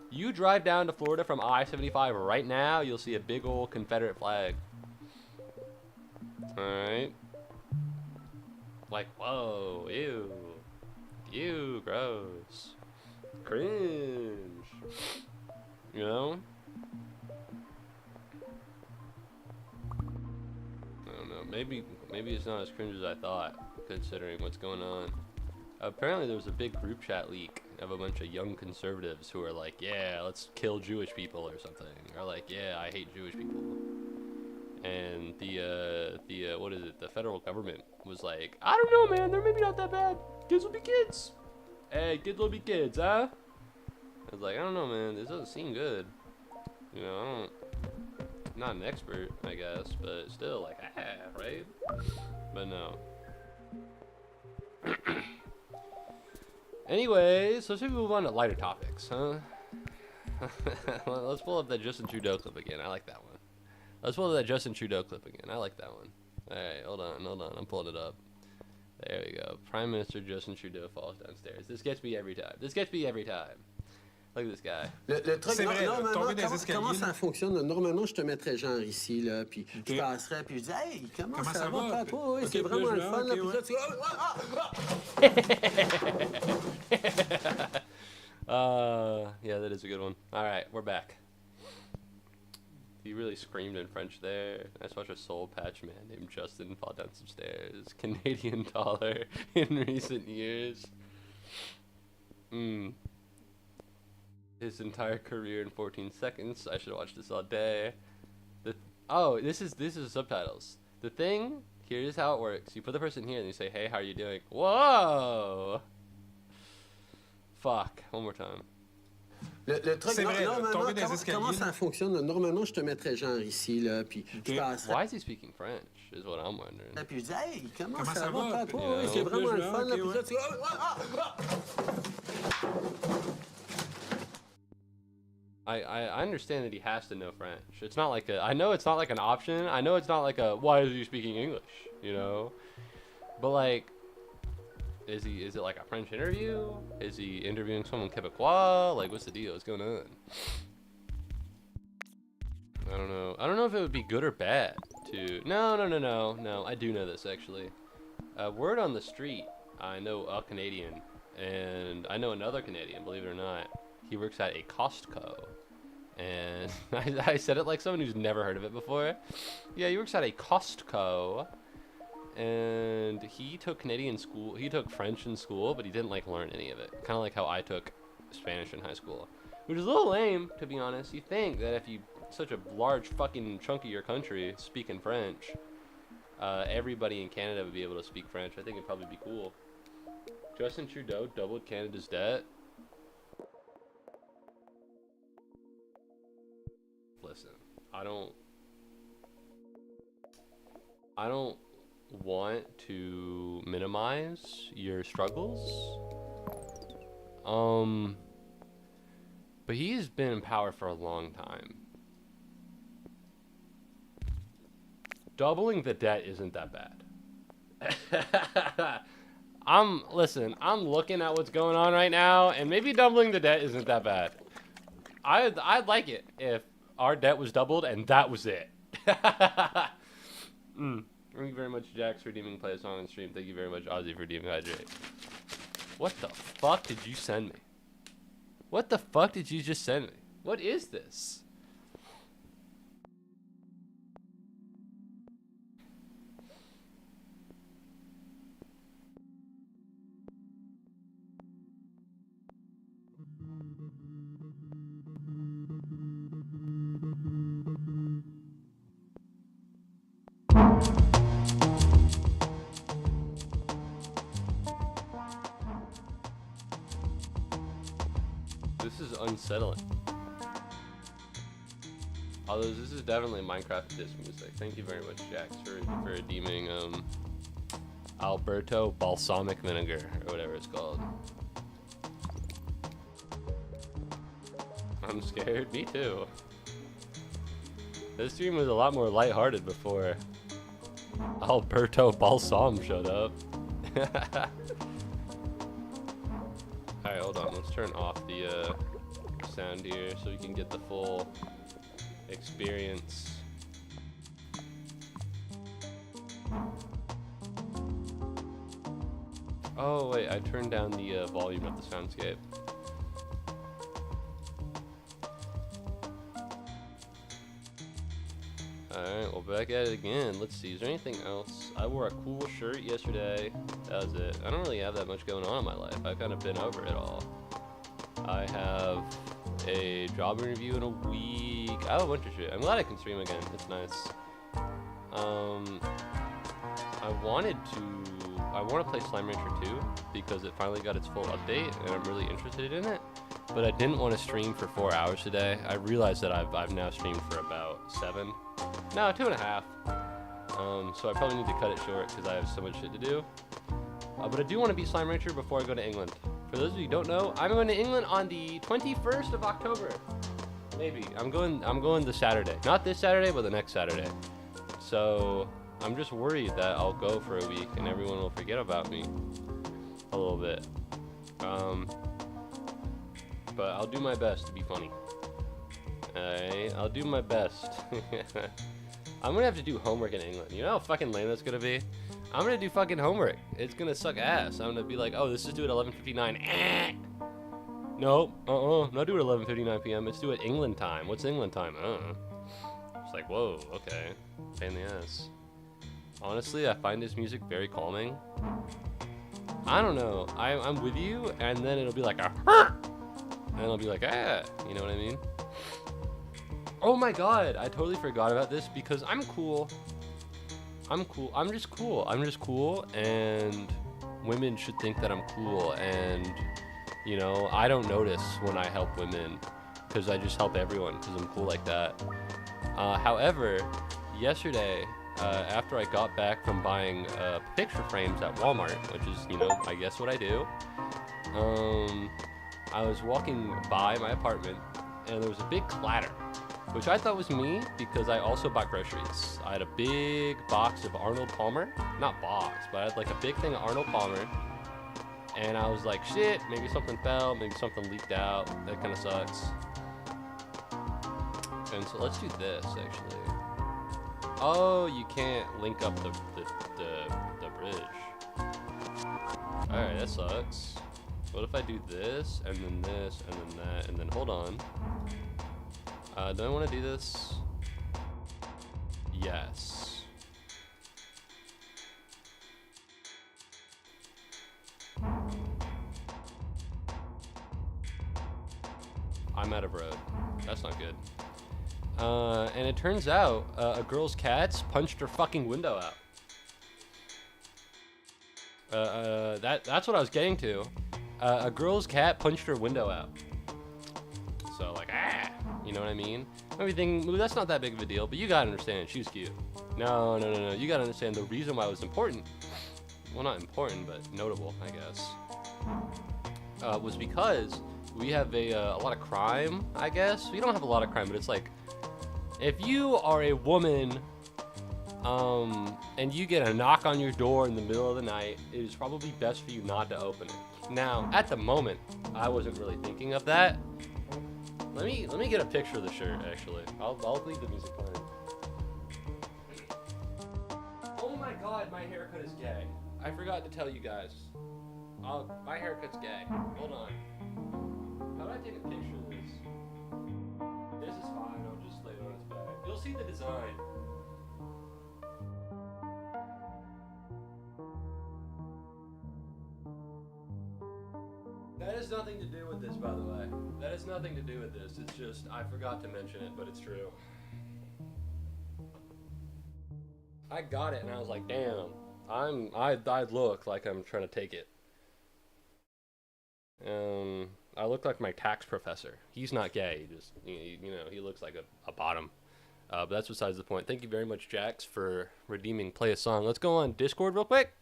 You drive down to Florida from I-75 right now, you'll see a big old Confederate flag. Alright. Like, whoa, ew. Ew, gross. Cringe. You know? I don't know. Maybe it's not as cringe as I thought, considering what's going on. Apparently there was a big group chat leak of a bunch of young conservatives who are like, yeah, let's kill Jewish people or something. Or like, yeah, I hate Jewish people. And what is it? The federal government was like, I don't know, man. They're maybe not that bad. Kids will be kids. Hey, kids will be kids, huh? I was like, I don't know, man. This doesn't seem good. You know, I'm not an expert, I guess, but still, like, right? But no. Anyways, let's maybe move on to lighter topics, huh? Well, let's pull up that Justin Trudeau clip again. I like that one. Let's pull up that Justin Trudeau clip again. I like that one. Alright, hold on. I'm pulling it up. There we go. Prime Minister Justin Trudeau falls downstairs. This gets me every time. Look at this guy. Le truc, C'est vrai, normalement, tomber des escaliers. comment ça fonctionne? Normalement, je te mettrais genre ici, là, puis je Ok. passerais, puis je dis, hey, comment Comment ça ça va, va? papa? Oui, Ok, c'est puis vraiment là, le je fun, vais, là, ok, puis ouais. là, tu Yeah, that is a good one. All right, we're back. He really screamed in French there. I just watched a soul patch man named Justin fall down some stairs. Canadian dollar in recent years. His entire career in 14 seconds. I should have watched this all day. This is subtitles. The thing, here's how it works. You put the person here and you say, hey, how are you doing? Whoa! Fuck. One more time. Le truc, C'est vrai, normalement, tomber des escaliers. comment ça fonctionne? Normalement, je te mettrais genre ici, là, puis je passerais. Why is he speaking French? Is what I'm wondering. Puis je dis, hey, comment Comment ça ça va, va? papa? You Oui, know? c'est vraiment Puis le là, fun, là, ok, puis ouais. là, tu I understand that he has to know French. It's not like I know it's not like an option. I know it's not like why is he speaking English, you know? But like, is it like a French interview? Is he interviewing someone Quebecois? Like, what's the deal? What's going on? I don't know. I don't know if it would be good or bad to... No. I do know this, actually. Word on the street, I know a Canadian, and I know another Canadian, believe it or not. He works at a Costco. And I said it like someone who's never heard of it before. Yeah, he works at a Costco. And he took French in school, but he didn't like learn any of it. Kind of like how I took Spanish in high school. Which is a little lame, to be honest. You think that if you, such a large fucking chunk of your country speaking French, everybody in Canada would be able to speak French. I think it'd probably be cool. Justin Trudeau doubled Canada's debt. Listen, I don't want to minimize your struggles. But he's been in power for a long time. Doubling the debt isn't that bad. I'm looking at what's going on right now, and maybe doubling the debt isn't that bad. I'd like it if our debt was doubled and that was it. Thank you very much, Jax, for redeeming Play a Song on stream. Thank you very much, Ozzy, for redeeming Hydrate. What the fuck did you send me? What the fuck did you just send me? What is this? This is unsettling. Although this is definitely Minecraft disc music. Thank you very much, Jax, for redeeming Alberto Balsamic Vinegar, or whatever it's called. I'm scared. Me too. This stream was a lot more lighthearted before Alberto Balsam showed up. Alright, hold on. Let's turn off the sound here so we can get the full experience. Oh, wait. I turned down the volume of the soundscape. Alright, well, back at it again. Let's see, is there anything else? I wore a cool shirt yesterday. That was it. I don't really have that much going on in my life. I've kind of been over it all. I have a job interview in a week. I have a bunch of shit. I'm glad I can stream again. It's nice. I want to play Slime Rancher 2 because it finally got its full update and I'm really interested in it. But I didn't want to stream for 4 hours today. I realized that I've now streamed for about 7. No, 2.5. So I probably need to cut it short because I have so much shit to do. But I do want to beat Slime Rancher before I go to England. For those of you who don't know, I'm going to England on the 21st of October. Maybe. I'm going this Saturday. Not this Saturday, but the next Saturday. So I'm just worried that I'll go for a week and everyone will forget about me a little bit. but I'll do my best to be funny. Alright, I'll do my best. I'm gonna have to do homework in England. You know how fucking lame that's gonna be? I'm gonna do fucking homework. It's gonna suck ass. I'm gonna be like, oh, this is due at 11:59. Nope, not due at 11:59 p.m. It's due at England time. What's England time? It's like, whoa, okay. Pain in the ass. Honestly, I find this music very calming. I don't know. I'm with you, and then it'll be like a and it'll be like, ah, you know what I mean? Oh my god, I totally forgot about this because I'm cool. I'm cool. I'm just cool. I'm just cool, and women should think that I'm cool, and you know, I don't notice when I help women because I just help everyone because I'm cool like that. However, yesterday, after I got back from buying picture frames at Walmart, which is, you know, I guess what I do, I was walking by my apartment and there was a big clatter, which I thought was me because I also bought groceries. I had a big box of Arnold Palmer, not box, but I had like a big thing of Arnold Palmer, and I was like, shit, maybe something fell, maybe something leaked out, that kind of sucks. And so let's do this, actually. Oh, you can't link up the bridge. Alright, that sucks. What if I do this, and then this, and then that, and then hold on. Do I want to do this? Yes. I'm out of road. That's not good. And it turns out a girl's cats punched her fucking window out. That's what I was getting to. A girl's cat punched her window out. So like, you know what I mean? Maybe thinking, ooh, that's not that big of a deal, but you gotta understand, she was cute. No. You gotta understand the reason why it was important. Well, not important, but notable, I guess. Was because we have a lot of crime, I guess. We don't have a lot of crime, but it's like, if you are a woman, and you get a knock on your door in the middle of the night, it is probably best for you not to open it. Now, at the moment, I wasn't really thinking of that. Let me get a picture of the shirt, actually. I'll leave the music playing. Oh my god, my haircut is gay. I forgot to tell you guys. My haircut's gay. Hold on. How do I take a picture of this? This is fine, I'll just lay it on its back. You'll see the design. That has nothing to do with this, by the way. That has nothing to do with this. It's just, I forgot to mention it, but it's true. I got it, and I was like, damn. I look like I'm trying to take it. I look like my tax professor. He's not gay. He just, you know, he looks like a bottom. But that's besides the point. Thank you very much, Jax, for redeeming Play a Song. Let's go on Discord real quick.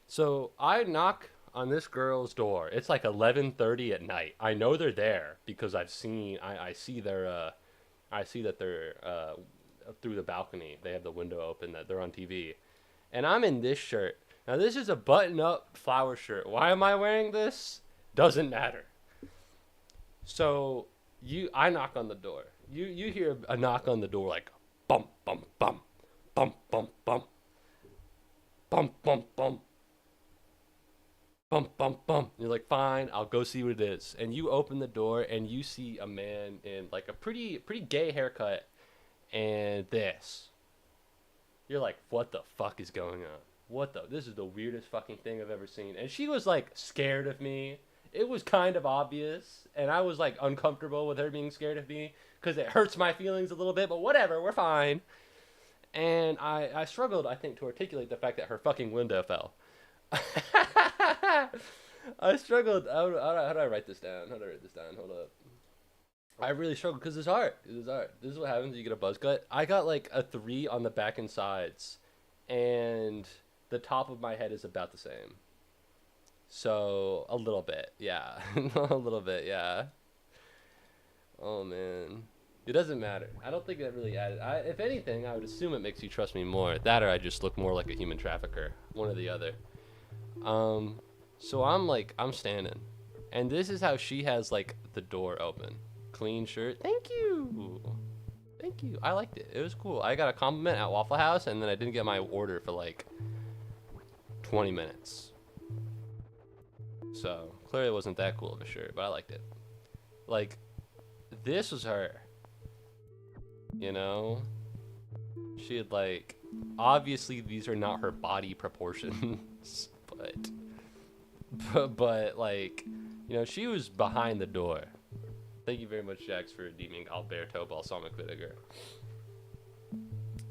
So I knock on this girl's door. It's like 11:30 at night. I know they're there because I see that they're through the balcony. They have the window open, that they're on TV. And I'm in this shirt. Now this is a button-up flower shirt. Why am I wearing this? Doesn't matter. So I knock on the door. You hear a knock on the door like bump bump bump bump bump bump bump bump bump bump bump bump. You're like, fine, I'll go see what it is. And you open the door and you see a man in like a pretty gay haircut and this. You're like, what the fuck is going on? This is the weirdest fucking thing I've ever seen. And she was like scared of me. It was kind of obvious, and I was like uncomfortable with her being scared of me because it hurts my feelings a little bit, but whatever, we're fine. And I struggled, I think, to articulate the fact that her fucking window fell. I struggled. How do I write this down? Hold up. I really struggled because it's hard. This is what happens when you get a buzz cut. I got like a 3 on the back and sides, and the top of my head is about the same. So, a little bit, yeah. A little bit, yeah. Oh, man. It doesn't matter. I don't think that really added. If anything, I would assume it makes you trust me more. That or I just look more like a human trafficker. One or the other. So I'm standing. And this is how she has, like, the door open. Clean shirt. Thank you. Thank you. I liked it. It was cool. I got a compliment at Waffle House, and then I didn't get my order for, like, 20 minutes. So, clearly it wasn't that cool of a shirt, but I liked it. Like, this was her. You know? She had, like... Obviously, these are not her body proportions, but like, you know, she was behind the door. Thank you very much, Jax, for redeeming Alberto balsamic vinegar.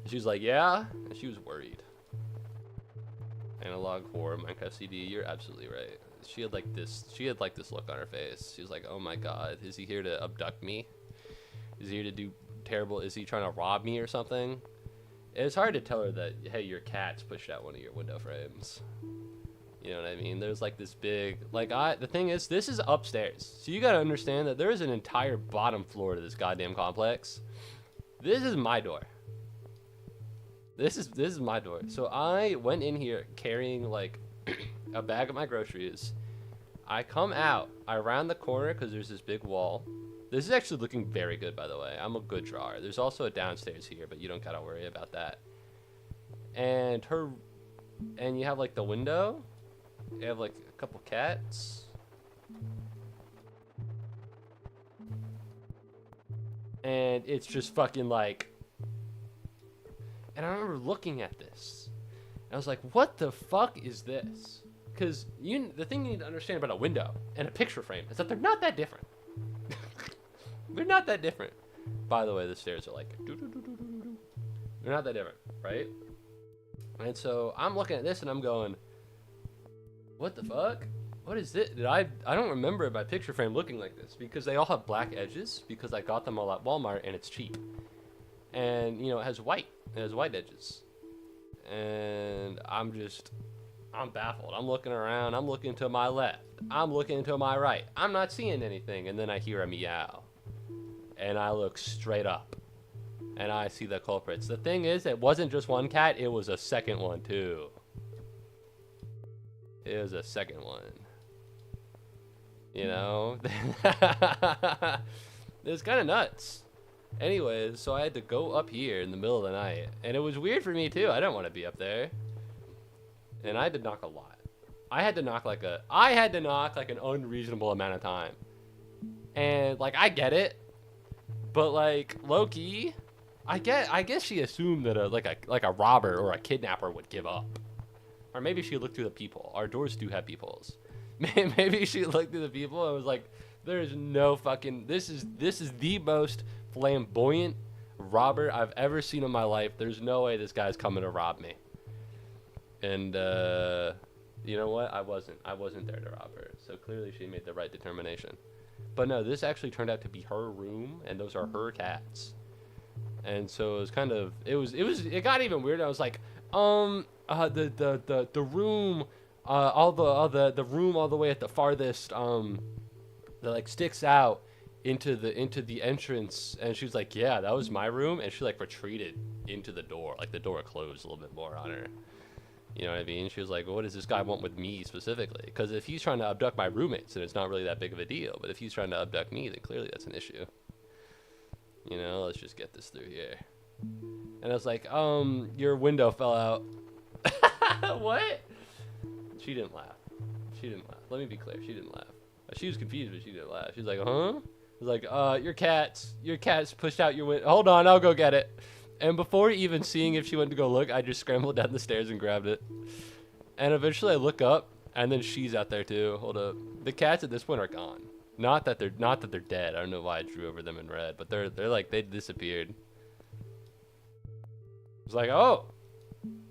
She was like, yeah, and she was worried. Analog horror, Minecraft CD. You're absolutely right. She had like this look on her face. She was like, oh my god, is he here to abduct me? Is he here to do terrible? Is he trying to rob me or something? It's hard to tell her that, hey, your cat's pushed out one of your window frames. You know what I mean? There's like this big, like, the thing is, this is upstairs. So you gotta understand that there is an entire bottom floor to this goddamn complex. This is my door. This is my door. So I went in here carrying like a bag of my groceries. I come out, I round the corner because there's this big wall. This is actually looking very good, by the way. I'm a good drawer. There's also a downstairs here, but you don't gotta worry about that. And you have like the window. You have like a couple cats. And it's just fucking like... And I remember looking at this. And I was like, what the fuck is this? Because the thing you need to understand about a window and a picture frame is that they're not that different. They're not that different. By the way, the stairs are like... They're not that different, right? And so I'm looking at this and I'm going... What the fuck? What is this? I don't remember my picture frame looking like this. Because they all have black edges. Because I got them all at Walmart and it's cheap. And, you know, it has white. It has white edges. And I'm baffled. I'm looking around. I'm looking to my left. I'm looking to my right. I'm not seeing anything. And then I hear a meow. And I look straight up. And I see the culprits. The thing is, it wasn't just one cat. It was a second one, too. It was a second one. You know? It's kind of nuts. Anyways, so I had to go up here in the middle of the night. And it was weird for me, too. I didn't want to be up there. And I had to knock a lot. I had to knock like an unreasonable amount of time. And, like, I get it. But like low-key, I guess she assumed that a robber or a kidnapper would give up, or maybe she looked through the peephole. Our doors do have peepholes. Maybe she looked through the peephole and was like, "There is no fucking this is the most flamboyant robber I've ever seen in my life. There's no way this guy's coming to rob me." And you know what? I wasn't there to rob her. So clearly she made the right determination. But no, this actually turned out to be her room, and those are her cats. And so it was kind of, it got even weird. I was like, the room, the room all the way at the farthest, that like sticks out into the entrance. And she was like, yeah, that was my room. And she like retreated into the door, like the door closed a little bit more on her. You know what I mean? She was like, well, what does this guy want with me specifically? Because if he's trying to abduct my roommates, then it's not really that big of a deal. But if he's trying to abduct me, then clearly that's an issue. You know, let's just get this through here. And I was like, your window fell out. What? She didn't laugh. She didn't laugh. Let me be clear. She didn't laugh. She was confused, but she didn't laugh. She was like, huh? I was like, your cat's pushed out your window. Hold on, I'll go get it. And before even seeing if she went to go look, I just scrambled down the stairs and grabbed it. And eventually I look up, and then she's out there too. Hold up. The cats at this point are gone. Not that they're dead. I don't know why I drew over them in red, but they're like, they disappeared. It's like, oh.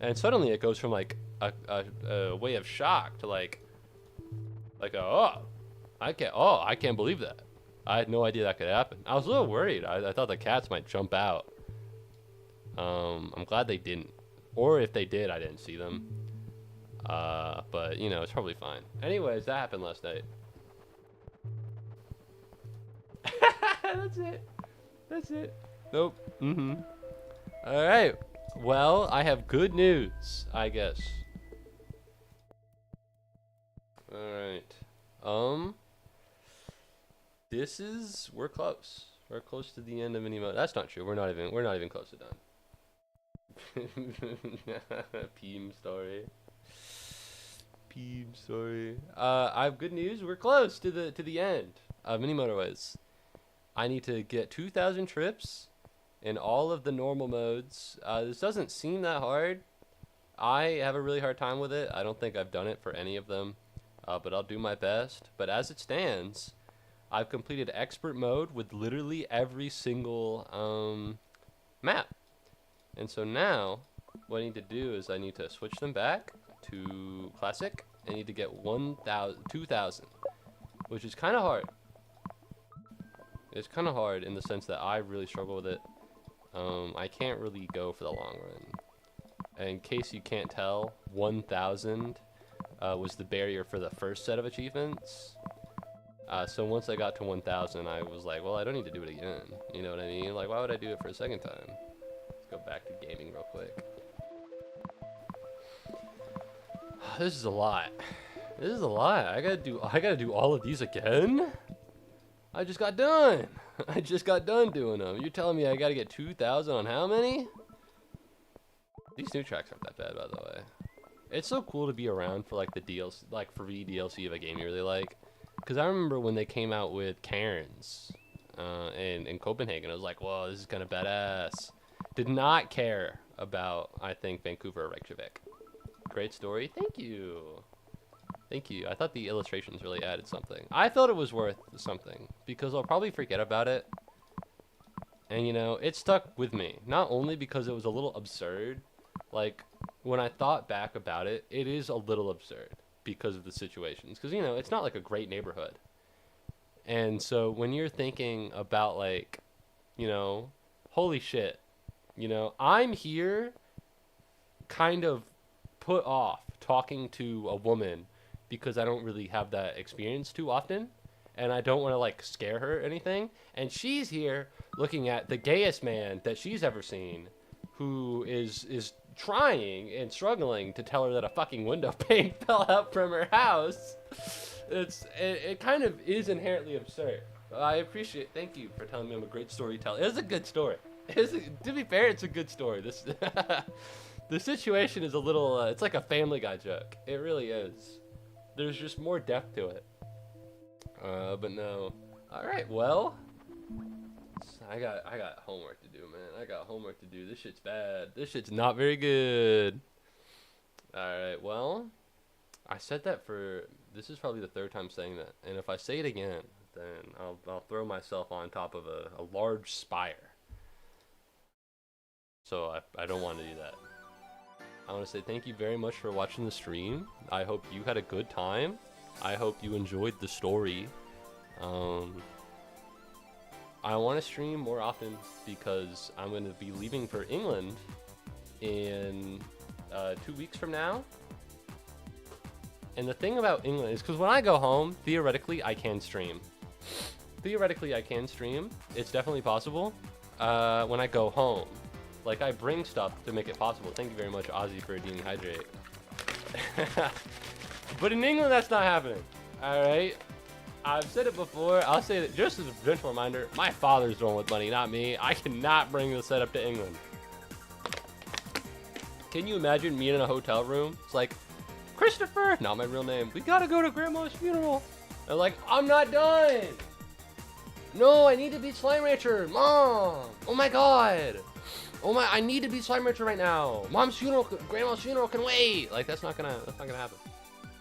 And suddenly it goes from like a way of shock to like I can't believe that. I had no idea that could happen. I was a little worried. I thought the cats might jump out. I'm glad they didn't. Or if they did, I didn't see them. But, you know, it's probably fine. Anyways, that happened last night. That's it. That's it. Nope. Alright. Well, I have good news, I guess. Alright. we're close. We're close to the end of mini mode. That's not true. We're not even close to done. Peem story. Peem story. I have good news. We're close to the end of mini motorways. I need to get 2,000 trips in all of the normal modes. This doesn't seem that hard. I have a really hard time with it. I don't think I've done it for any of them, but I'll do my best. But as it stands, I've completed expert mode with literally every single map. And so now, what I need to do is I need to switch them back to classic. I need to get 2,000, which is kind of hard. It's kind of hard in the sense that I really struggle with it. I can't really go for the long run. And in case you can't tell, 1,000 was the barrier for the first set of achievements. So once I got to 1,000, I was like, well, I don't need to do it again. You know what I mean? Like, why would I do it for a second time? Let's go back to gaming real quick. This is a lot. This is a lot. I gotta do all of these again? I just got done. I just got done doing them. You're telling me I gotta get 2,000 on how many? These new tracks aren't that bad, by the way. It's so cool to be around for like the DLC, like free DLC of a game you really like. Because I remember when they came out with Cairns in Copenhagen, I was like, whoa, this is kind of badass. Did not care about, I think, Vancouver or Reykjavik. Great story. Thank you. Thank you. I thought the illustrations really added something. I thought it was worth something because I'll probably forget about it. And, you know, it stuck with me. Not only because it was a little absurd. Like, when I thought back about it, it is a little absurd because of the situations. Because, you know, it's not like a great neighborhood. And so when you're thinking about, like, you know, holy shit. You know, I'm here kind of put off talking to a woman because I don't really have that experience too often, and I don't want to like scare her or anything, and she's here looking at the gayest man that she's ever seen, who is trying and struggling to tell her that a fucking window pane fell out from her house. It kind of is inherently absurd. I appreciate, thank you for telling me I'm a great storyteller. It was a good story. To be fair, it's a good story. This the situation is a little it's like a Family Guy joke. It really is. There's just more depth to it. But no. All right, well, I got homework to do, man. I got homework to do. This shit's bad. This shit's not very good. All right, well, I said that for, this is probably the third time saying that, and if I say it again, then I'll throw myself on top of a large spire. So I don't want to do that. I want to say thank you very much for watching the stream. I hope you had a good time. I hope you enjoyed the story. I want to stream more often because I'm going to be leaving for England in 2 weeks from now. And the thing about England is because when I go home, theoretically, I can stream. Theoretically, I can stream. It's definitely possible when I go home. Like, I bring stuff to make it possible. Thank you very much, Ozzy, for redeeming Hydrate. But in England, that's not happening. Alright? I've said it before. I'll say it just as a gentle reminder. My father's the one with money, not me. I cannot bring the setup to England. Can you imagine me in a hotel room? It's like, Christopher, not my real name. We gotta go to Grandma's funeral. And like, I'm not done. No, I need to beat Slime Rancher. Mom. Oh my god. Oh my, I need to beat Slime Rancher right now. Mom's funeral, Grandma's funeral can wait. Like, that's not gonna happen.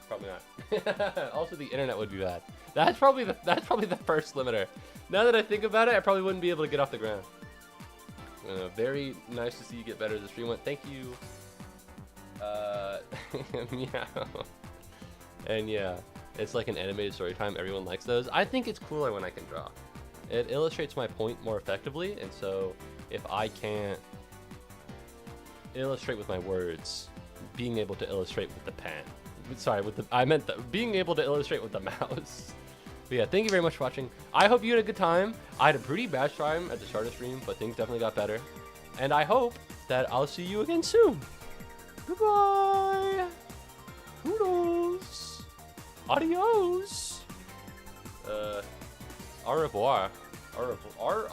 Probably not. Also, the internet would be bad. That's probably the first limiter. Now that I think about it, I probably wouldn't be able to get off the ground. Very nice to see you get better as the stream went. Thank you. Meow. And yeah, it's like an animated story time. Everyone likes those. I think it's cooler when I can draw. It illustrates my point more effectively, and so if I can't illustrate with my words, being able to illustrate with the pen. Sorry, being able to illustrate with the mouse. But yeah, thank you very much for watching. I hope you had a good time. I had a pretty bad time at the start of the stream, but things definitely got better. And I hope that I'll see you again soon. Goodbye. Toodles. Adios. Au revoir. Au revoir.